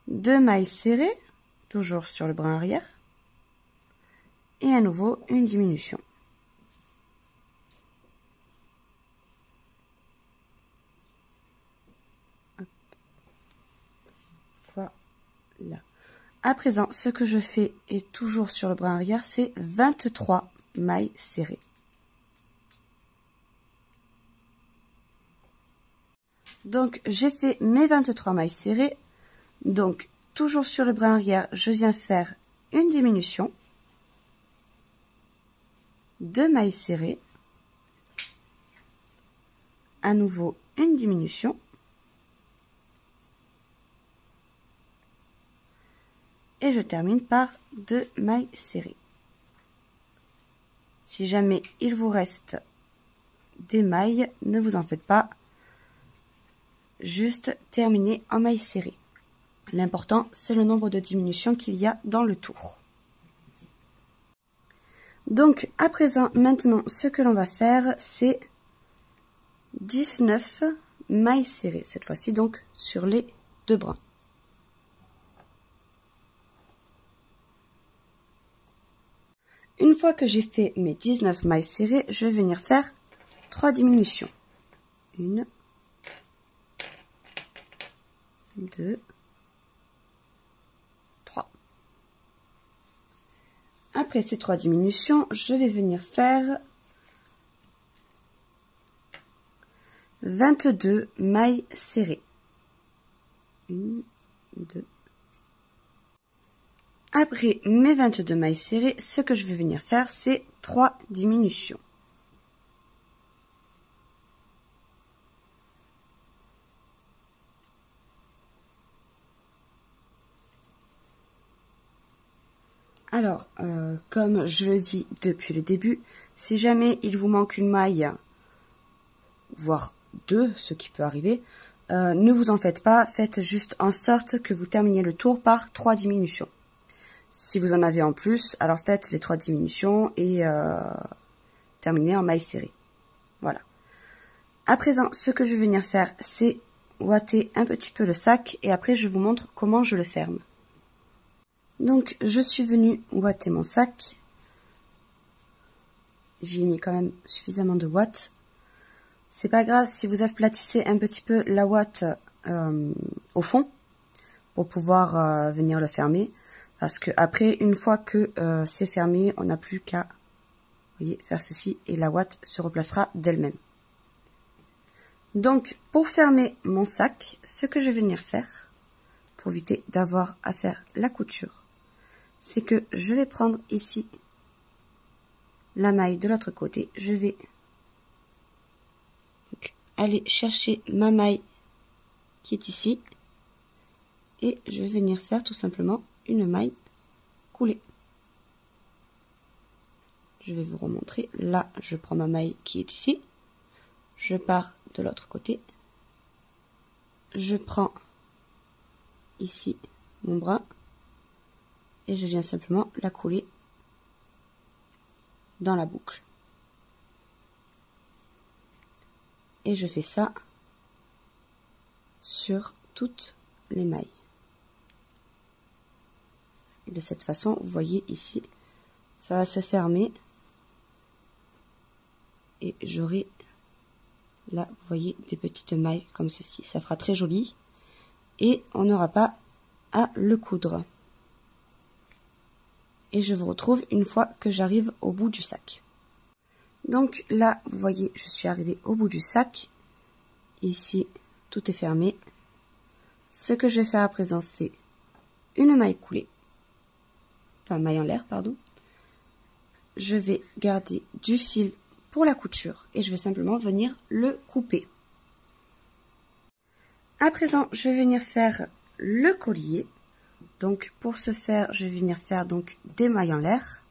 2 mailles serrées, toujours sur le brin arrière. Et à nouveau, une diminution. Hop. Voilà. À présent, ce que je fais est toujours sur le brin arrière, c'est 23 mailles serrées. Donc, j'ai fait mes 23 mailles serrées. Donc, toujours sur le brin arrière, je viens faire une diminution. 2 mailles serrées. À nouveau, une diminution. Et je termine par 2 mailles serrées. Si jamais il vous reste des mailles, ne vous en faites pas. Juste terminer en mailles serrées. L'important, c'est le nombre de diminutions qu'il y a dans le tour. Donc, à présent, maintenant, ce que l'on va faire, c'est 19 mailles serrées. Cette fois-ci, donc, sur les deux brins. Une fois que j'ai fait mes 19 mailles serrées, je vais venir faire 3 diminutions. 1, 2, 3. Après ces 3 diminutions, je vais venir faire 22 mailles serrées. 1, 2. Après mes 22 mailles serrées, ce que je vais venir faire, c'est 3 diminutions. Alors, comme je le dis depuis le début, si jamais il vous manque une maille, voire 2, ce qui peut arriver, ne vous en faites pas, faites juste en sorte que vous terminiez le tour par 3 diminutions. Si vous en avez en plus, alors faites les 3 diminutions et terminez en maille serrée. Voilà. À présent, ce que je vais venir faire, c'est ouater un petit peu le sac et après je vous montre comment je le ferme. Donc, je suis venue ouater mon sac. j'ai mis quand même suffisamment de ouate. C'est pas grave si vous aplatissez un petit peu la ouate au fond pour pouvoir venir le fermer. Parce que après, une fois que c'est fermé, on n'a plus qu'à faire ceci et la ouate se replacera d'elle-même. Donc, pour fermer mon sac, ce que je vais venir faire, pour éviter d'avoir à faire la couture, c'est que je vais prendre ici la maille de l'autre côté. Je vais aller chercher ma maille qui est ici et je vais venir faire tout simplement une maille coulée. Je vais vous remontrer. Là, je prends ma maille qui est ici. Je pars de l'autre côté. Je prends ici mon bras et je viens simplement la couler dans la boucle. Et je fais ça sur toutes les mailles. Et de cette façon, vous voyez ici, ça va se fermer. Et j'aurai là, vous voyez, des petites mailles comme ceci. Ça fera très joli. Et on n'aura pas à le coudre. Et je vous retrouve une fois que j'arrive au bout du sac. Donc là, vous voyez, je suis arrivée au bout du sac. Ici, tout est fermé. Ce que je vais faire à présent, c'est une maille coulée. Enfin, maille en l'air, pardon. Je vais garder du fil pour la couture et je vais simplement venir le couper. À présent, je vais venir faire le collier. Donc, pour ce faire, je vais venir faire donc des mailles en l'air.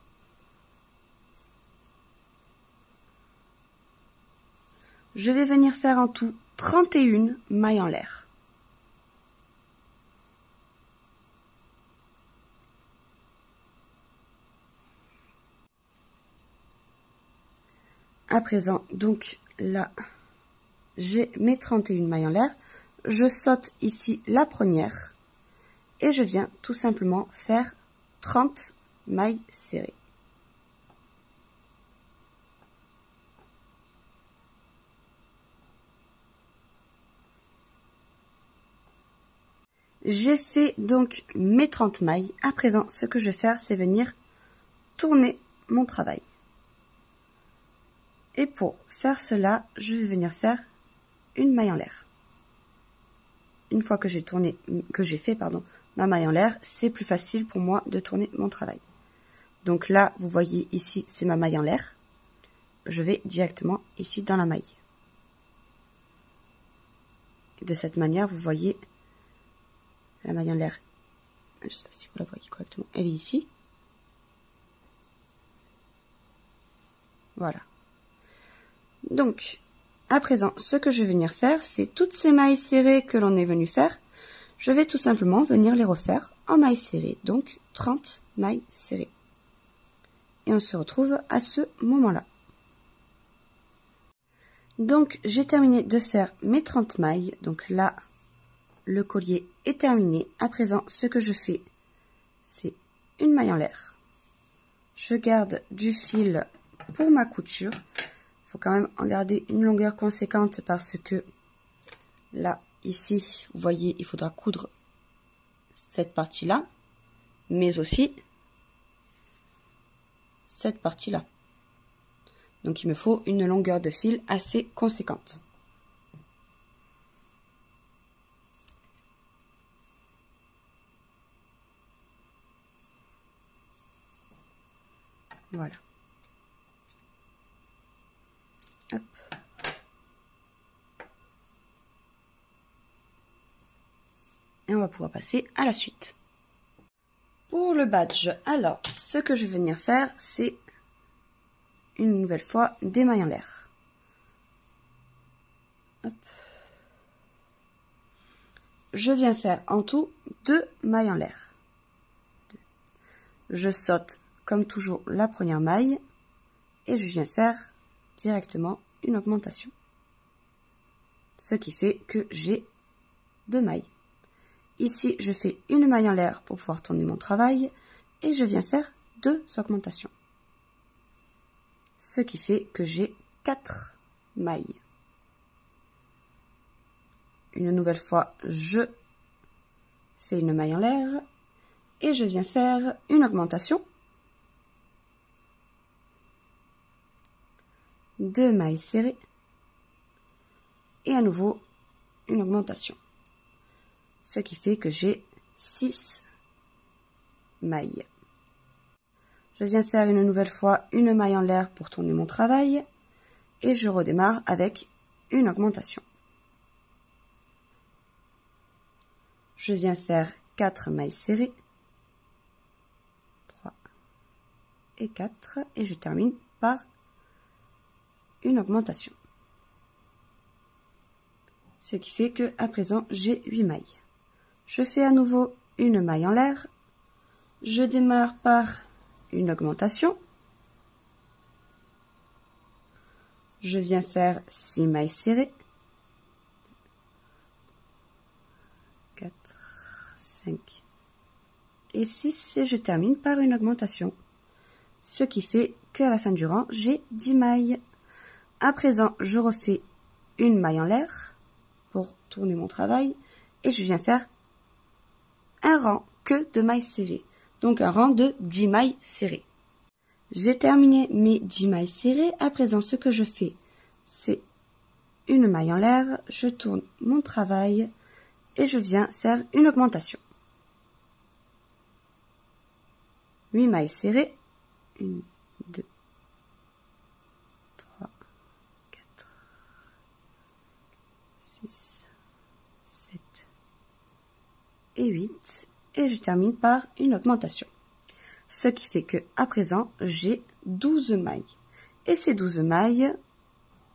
Je vais venir faire en tout 31 mailles en l'air. À présent, donc là, j'ai mes 31 mailles en l'air. Je saute ici la première et je viens tout simplement faire 30 mailles serrées. J'ai fait donc mes 30 mailles. À présent, ce que je vais faire, c'est venir tourner mon travail. Et pour faire cela, je vais venir faire une maille en l'air. Une fois que j'ai tourné, ma maille en l'air, c'est plus facile pour moi de tourner mon travail. Donc là, vous voyez ici, c'est ma maille en l'air. Je vais directement ici dans la maille. Et de cette manière, vous voyez la maille en l'air. Je ne sais pas si vous la voyez correctement. Elle est ici. Voilà. Donc, à présent, ce que je vais venir faire, c'est toutes ces mailles serrées que l'on est venu faire. Je vais tout simplement venir les refaire en mailles serrées. Donc, 30 mailles serrées. Et on se retrouve à ce moment-là. Donc, j'ai terminé de faire mes 30 mailles. Donc là, le collier est terminé. À présent, ce que je fais, c'est une maille en l'air. Je garde du fil pour ma couture. Il faut quand même en garder une longueur conséquente parce que là, ici, vous voyez, il faudra coudre cette partie-là, mais aussi cette partie-là. Donc, il me faut une longueur de fil assez conséquente. Voilà. Hop. Et on va pouvoir passer à la suite. Pour le badge, alors, ce que je vais venir faire, c'est une nouvelle fois des mailles en l'air. Hop. Je viens faire en tout 2 mailles en l'air. Je saute comme toujours la première maille et je viens faire directement une augmentation. Ce qui fait que j'ai 2 mailles. Ici, je fais une maille en l'air pour pouvoir tourner mon travail et je viens faire 2 augmentations. ce qui fait que j'ai 4 mailles. Une nouvelle fois, je fais une maille en l'air et je viens faire une augmentation. 2 mailles serrées et à nouveau une augmentation, ce qui fait que j'ai 6 mailles. Je viens faire une nouvelle fois une maille en l'air pour tourner mon travail et je redémarre avec une augmentation. Je viens faire 4 mailles serrées, 3 et 4 et je termine par une augmentation. Ce qui fait que à présent j'ai 8 mailles. Je fais à nouveau une maille en l'air. Je démarre par une augmentation. Je viens faire 6 mailles serrées. 4, 5 et 6 et je termine par une augmentation. Ce qui fait qu'à la fin du rang, j'ai 10 mailles. À présent, je refais une maille en l'air pour tourner mon travail et je viens faire un rang que de mailles serrées. Donc un rang de 10 mailles serrées. J'ai terminé mes 10 mailles serrées. À présent, ce que je fais, c'est une maille en l'air. Je tourne mon travail et je viens faire une augmentation. 8 mailles serrées. 1, 2, 3, 4, 6, 7 et 8. Et je termine par une augmentation. Ce qui fait que à présent, j'ai 12 mailles. Et ces 12 mailles,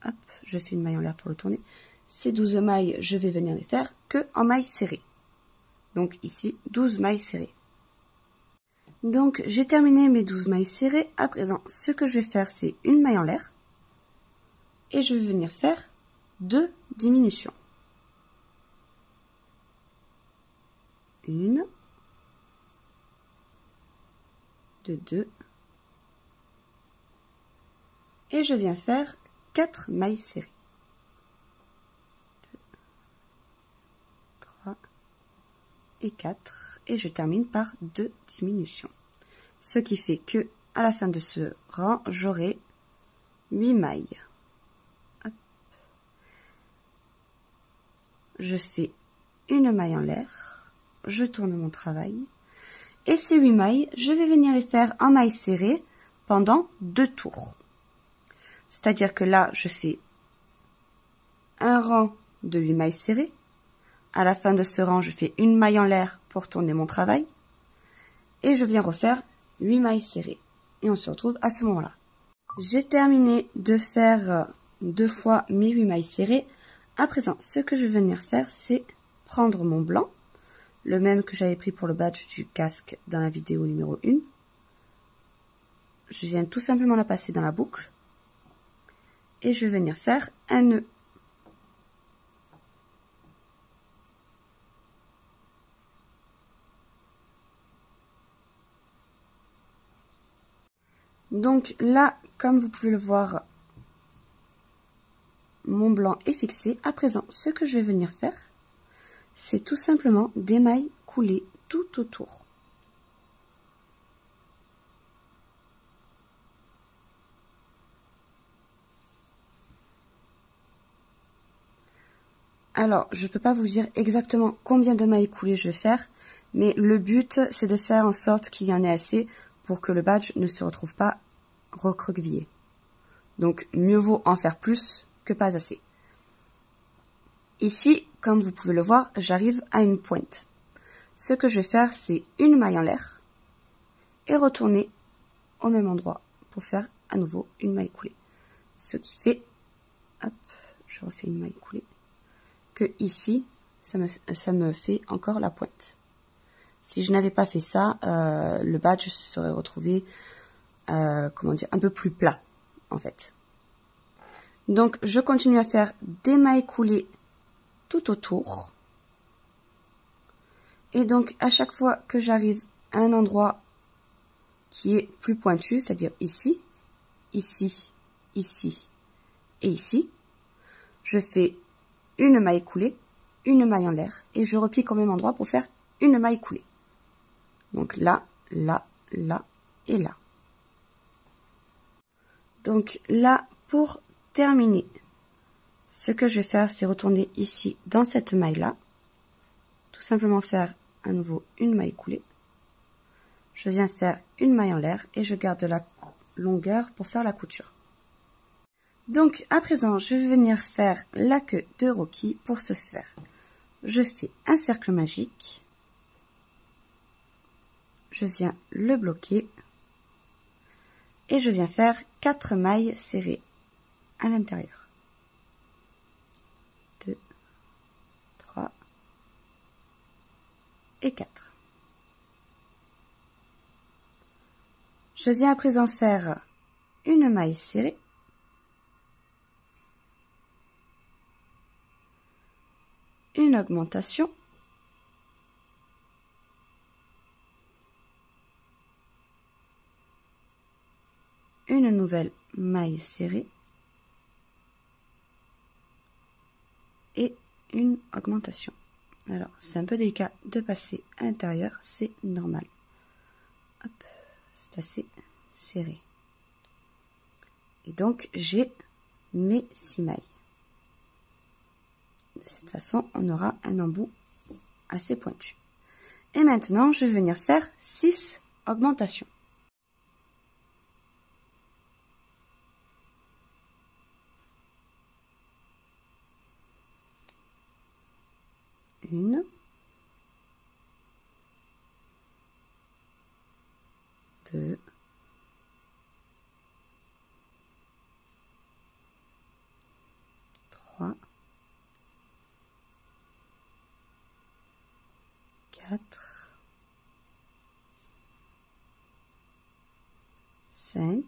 hop, je fais une maille en l'air pour le tourner. Ces 12 mailles, je vais venir les faire que en mailles serrées. Donc ici, 12 mailles serrées. Donc j'ai terminé mes 12 mailles serrées. À présent, ce que je vais faire, c'est une maille en l'air. Et je vais venir faire 2 diminutions. Une. De 2 et je viens faire 4 mailles serrées. 2, 3 et 4 et je termine par 2 diminutions. Ce qui fait que à la fin de ce rang, j'aurai 8 mailles. Hop. Je fais une maille en l'air, je tourne mon travail. Et ces 8 mailles, je vais venir les faire en mailles serrées pendant 2 tours. C'est-à-dire que là, je fais un rang de 8 mailles serrées. À la fin de ce rang, je fais une maille en l'air pour tourner mon travail. Et je viens refaire 8 mailles serrées. Et on se retrouve à ce moment-là. J'ai terminé de faire 2 fois mes 8 mailles serrées. À présent, ce que je vais venir faire, c'est prendre mon blanc. Le même que j'avais pris pour le badge du casque dans la vidéo numéro 1. Je viens tout simplement la passer dans la boucle. Et je vais venir faire un nœud. Donc là, comme vous pouvez le voir, mon blanc est fixé. À présent, ce que je vais venir faire, c'est tout simplement des mailles coulées tout autour. Alors, je ne peux pas vous dire exactement combien de mailles coulées je vais faire, mais le but, c'est de faire en sorte qu'il y en ait assez pour que le badge ne se retrouve pas recroquevillé. Donc, mieux vaut en faire plus que pas assez. Ici, comme vous pouvez le voir, j'arrive à une pointe. Ce que je vais faire, c'est une maille en l'air et retourner au même endroit pour faire à nouveau une maille coulée. Ce qui fait, hop, je refais une maille coulée, que ici, ça me fait encore la pointe. Si je n'avais pas fait ça, le badge se serait retrouvé, comment dire, un peu plus plat, en fait. Donc, je continue à faire des mailles coulées tout autour. Et donc, à chaque fois que j'arrive à un endroit qui est plus pointu, c'est-à-dire ici, ici ici et ici. Je fais une maille coulée, une maille en l'air et je repique au même endroit pour faire une maille coulée. Donc là, là, là et là. Donc là, pour terminer, ce que je vais faire, c'est retourner ici dans cette maille-là. Tout simplement faire à nouveau une maille coulée. Je viens faire une maille en l'air et je garde la longueur pour faire la couture. Donc à présent, je vais venir faire la queue de Rocky. Pour ce faire, je fais un cercle magique. Je viens le bloquer. Et je viens faire 4 mailles serrées à l'intérieur. 2, 3 et 4. Je viens à présent faire une maille serrée. Une augmentation. Une nouvelle maille serrée. Et une augmentation. Alors, c'est un peu délicat de passer à l'intérieur, c'est normal. Hop, c'est assez serré. Et donc, j'ai mes 6 mailles. De cette façon, on aura un embout assez pointu. Et maintenant, je vais venir faire 6 augmentations. Une, deux, trois, quatre, 5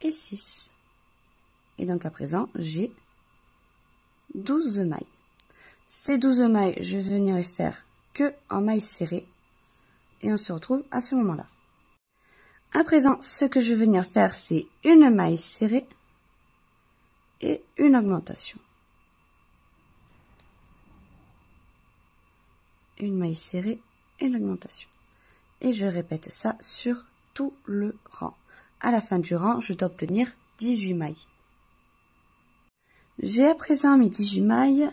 et 6. Et donc à présent, j'ai 12 mailles. Ces 12 mailles, je vais venir les faire que en mailles serrées. Et on se retrouve à ce moment-là. À présent, ce que je vais venir faire, c'est une maille serrée et une augmentation. Une maille serrée et une augmentation. Et je répète ça sur tout le rang. À la fin du rang, je dois obtenir 18 mailles. J'ai à présent mes 18 mailles.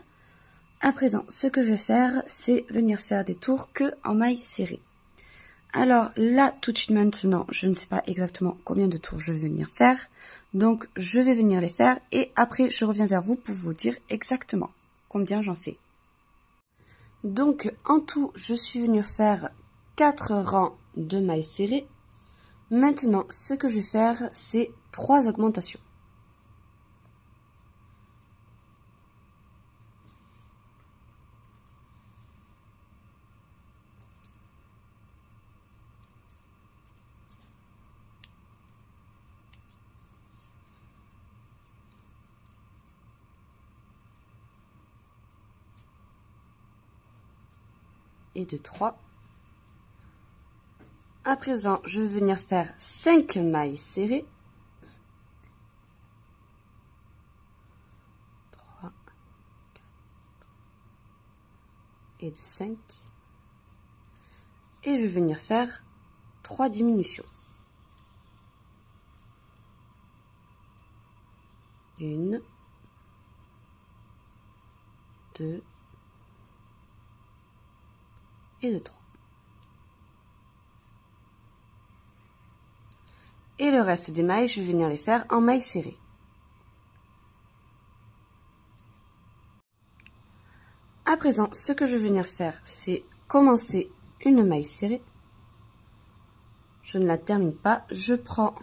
À présent, ce que je vais faire, c'est venir faire des tours que en mailles serrées. Alors là, tout de suite maintenant, je ne sais pas exactement combien de tours je vais venir faire. Donc, je vais venir les faire et après, je reviens vers vous pour vous dire exactement combien j'en fais. Donc, en tout, je suis venue faire 4 rangs de mailles serrées. Maintenant, ce que je vais faire, c'est 3 augmentations. Et de 3. À présent, je vais venir faire 5 mailles serrées. 3, 4, et de 5. Et je vais venir faire 3 diminutions. 1, 2, et de 3. Et le reste des mailles, je vais venir les faire en mailles serrées. À présent, ce que je vais venir faire, c'est commencer une maille serrée. Je ne la termine pas, je prends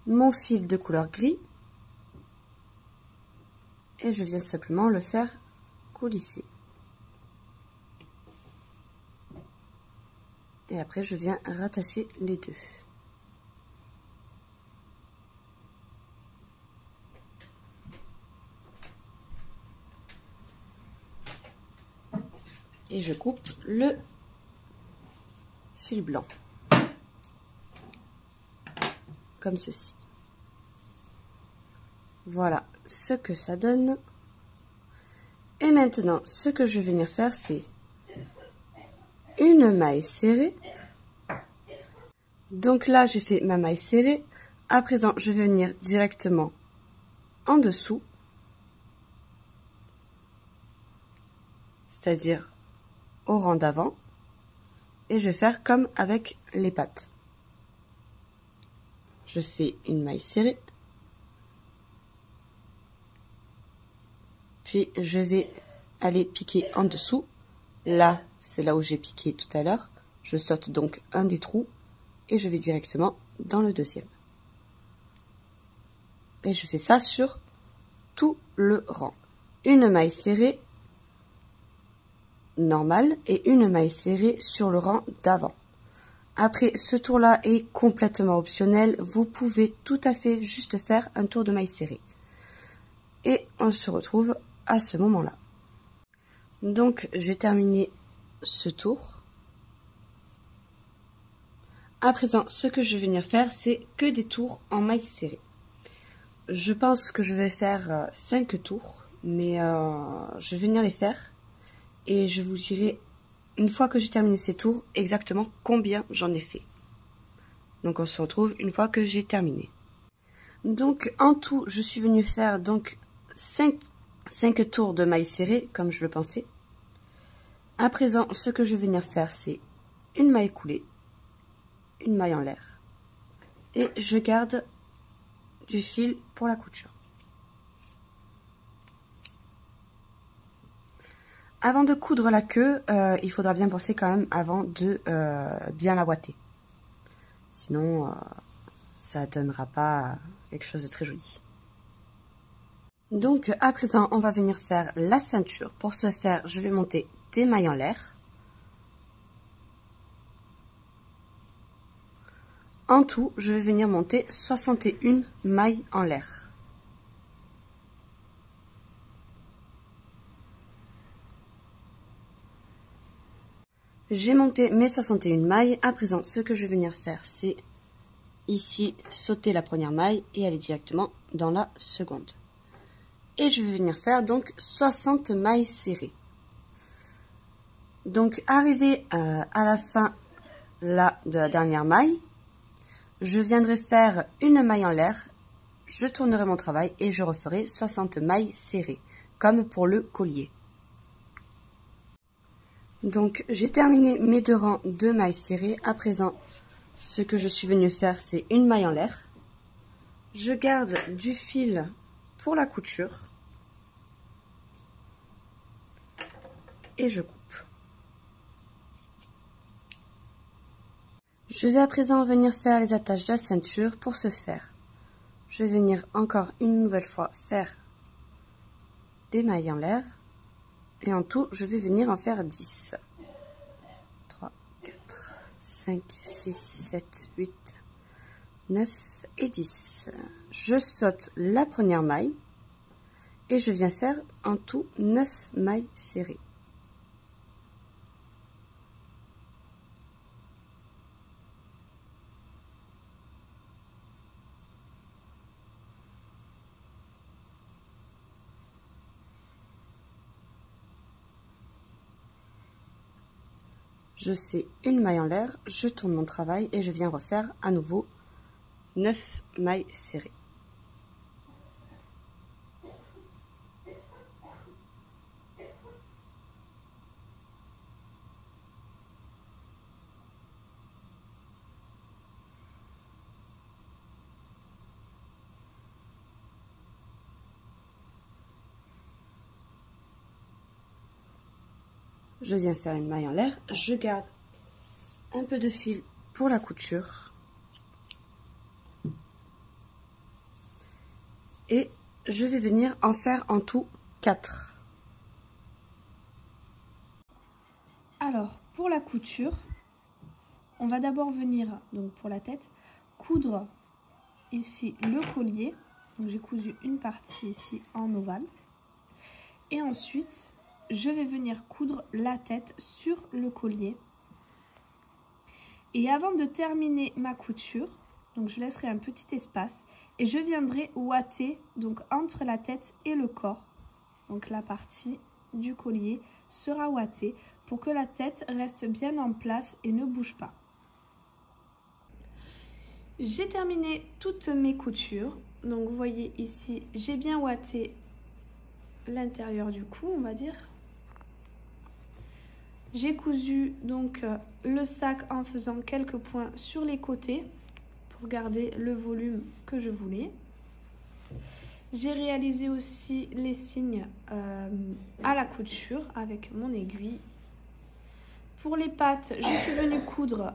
mon fil de couleur gris et je viens simplement le faire coulisser. Et après, je viens rattacher les deux. Et je coupe le fil blanc. comme ceci. Voilà ce que ça donne. Et maintenant, ce que je vais venir faire, c'est une maille serrée. Donc là, j'ai fait ma maille serrée. À présent, je vais venir directement en dessous, c'est-à-dire au rang d'avant, et je vais faire comme avec les pattes. Je fais une maille serrée, puis je vais aller piquer en dessous. Là, c'est là où j'ai piqué tout à l'heure. Je saute donc un des trous et je vais directement dans le deuxième. Et je fais ça sur tout le rang. Une maille serrée normale et une maille serrée sur le rang d'avant. Après, ce tour-là est complètement optionnel. Vous pouvez tout à fait juste faire un tour de maille serrée. Et on se retrouve à ce moment-là. Donc, je vais terminer ce tour. À présent, ce que je vais venir faire, c'est que des tours en maille serrée. Je pense que je vais faire 5 tours, mais je vais venir les faire. Et je vous dirai, une fois que j'ai terminé ces tours, exactement combien j'en ai fait. Donc, on se retrouve une fois que j'ai terminé. Donc, en tout, je suis venue faire donc 5 tours de maille serrée, comme je le pensais. À présent, ce que je vais venir faire, c'est une maille coulée, une maille en l'air, et je garde du fil pour la couture. Avant de coudre la queue, il faudra bien penser quand même avant de bien la ouater. Sinon, ça donnera pas quelque chose de très joli. Donc, à présent, on va venir faire la ceinture. Pour ce faire, je vais monter des mailles en l'air. En tout, je vais venir monter 61 mailles en l'air. J'ai monté mes 61 mailles. À présent, ce que je vais venir faire, c'est ici sauter la première maille et aller directement dans la seconde. Et je vais venir faire donc 60 mailles serrées. Donc, arrivé à la fin là de la dernière maille, je viendrai faire une maille en l'air, je tournerai mon travail et je referai 60 mailles serrées, comme pour le collier. Donc, j'ai terminé mes 2 rangs de mailles serrées. À présent, ce que je suis venue faire, c'est une maille en l'air. Je garde du fil pour la couture et je coupe. Je vais à présent venir faire les attaches de la ceinture. Pour ce faire, je vais venir encore une nouvelle fois faire des mailles en l'air. Et en tout, je vais venir en faire 10. 3, 4, 5, 6, 7, 8, 9 et 10. Je saute la première maille et je viens faire en tout 9 mailles serrées. Je fais une maille en l'air, je tourne mon travail et je viens refaire à nouveau 9 mailles serrées. Je viens faire une maille en l'air, je garde un peu de fil pour la couture et je vais venir en faire en tout 4. Alors, pour la couture, on va d'abord venir, donc pour la tête, coudre ici le collier. Donc j'ai cousu une partie ici en ovale. Et ensuite, je vais venir coudre la tête sur le collier. Et avant de terminer ma couture, Donc je laisserai un petit espace et je viendrai ouater donc entre la tête et le corps. Donc la partie du collier sera ouatée pour que la tête reste bien en place et ne bouge pas. J'ai terminé toutes mes coutures. Donc vous voyez ici, j'ai bien ouaté l'intérieur du cou, on va dire. J'ai cousu donc le sac en faisant quelques points sur les côtés pour garder le volume que je voulais. J'ai réalisé aussi les signes à la couture avec mon aiguille. Pour les pattes, je suis venue coudre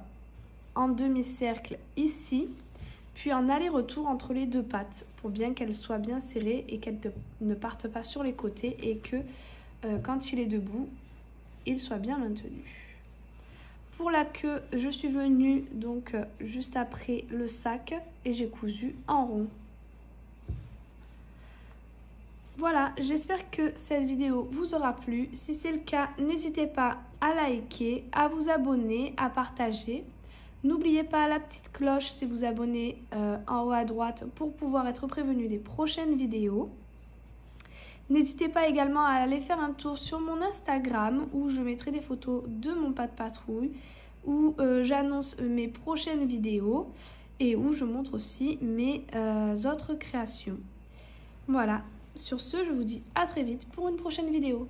en demi-cercle ici, puis en aller-retour entre les deux pattes pour bien qu'elles soient bien serrées et qu'elles ne partent pas sur les côtés et que quand il est debout, il soit bien maintenu. Pour la queue, je suis venue donc juste après le sac et j'ai cousu en rond. Voilà, j'espère que cette vidéo vous aura plu. Si c'est le cas, n'hésitez pas à liker, à vous abonner, à partager. N'oubliez pas la petite cloche si vous abonnez en haut à droite pour pouvoir être prévenu des prochaines vidéos. N'hésitez pas également à aller faire un tour sur mon Instagram où je mettrai des photos de mon pas de patrouille, où j'annonce mes prochaines vidéos et où je montre aussi mes autres créations. Voilà, sur ce, je vous dis à très vite pour une prochaine vidéo.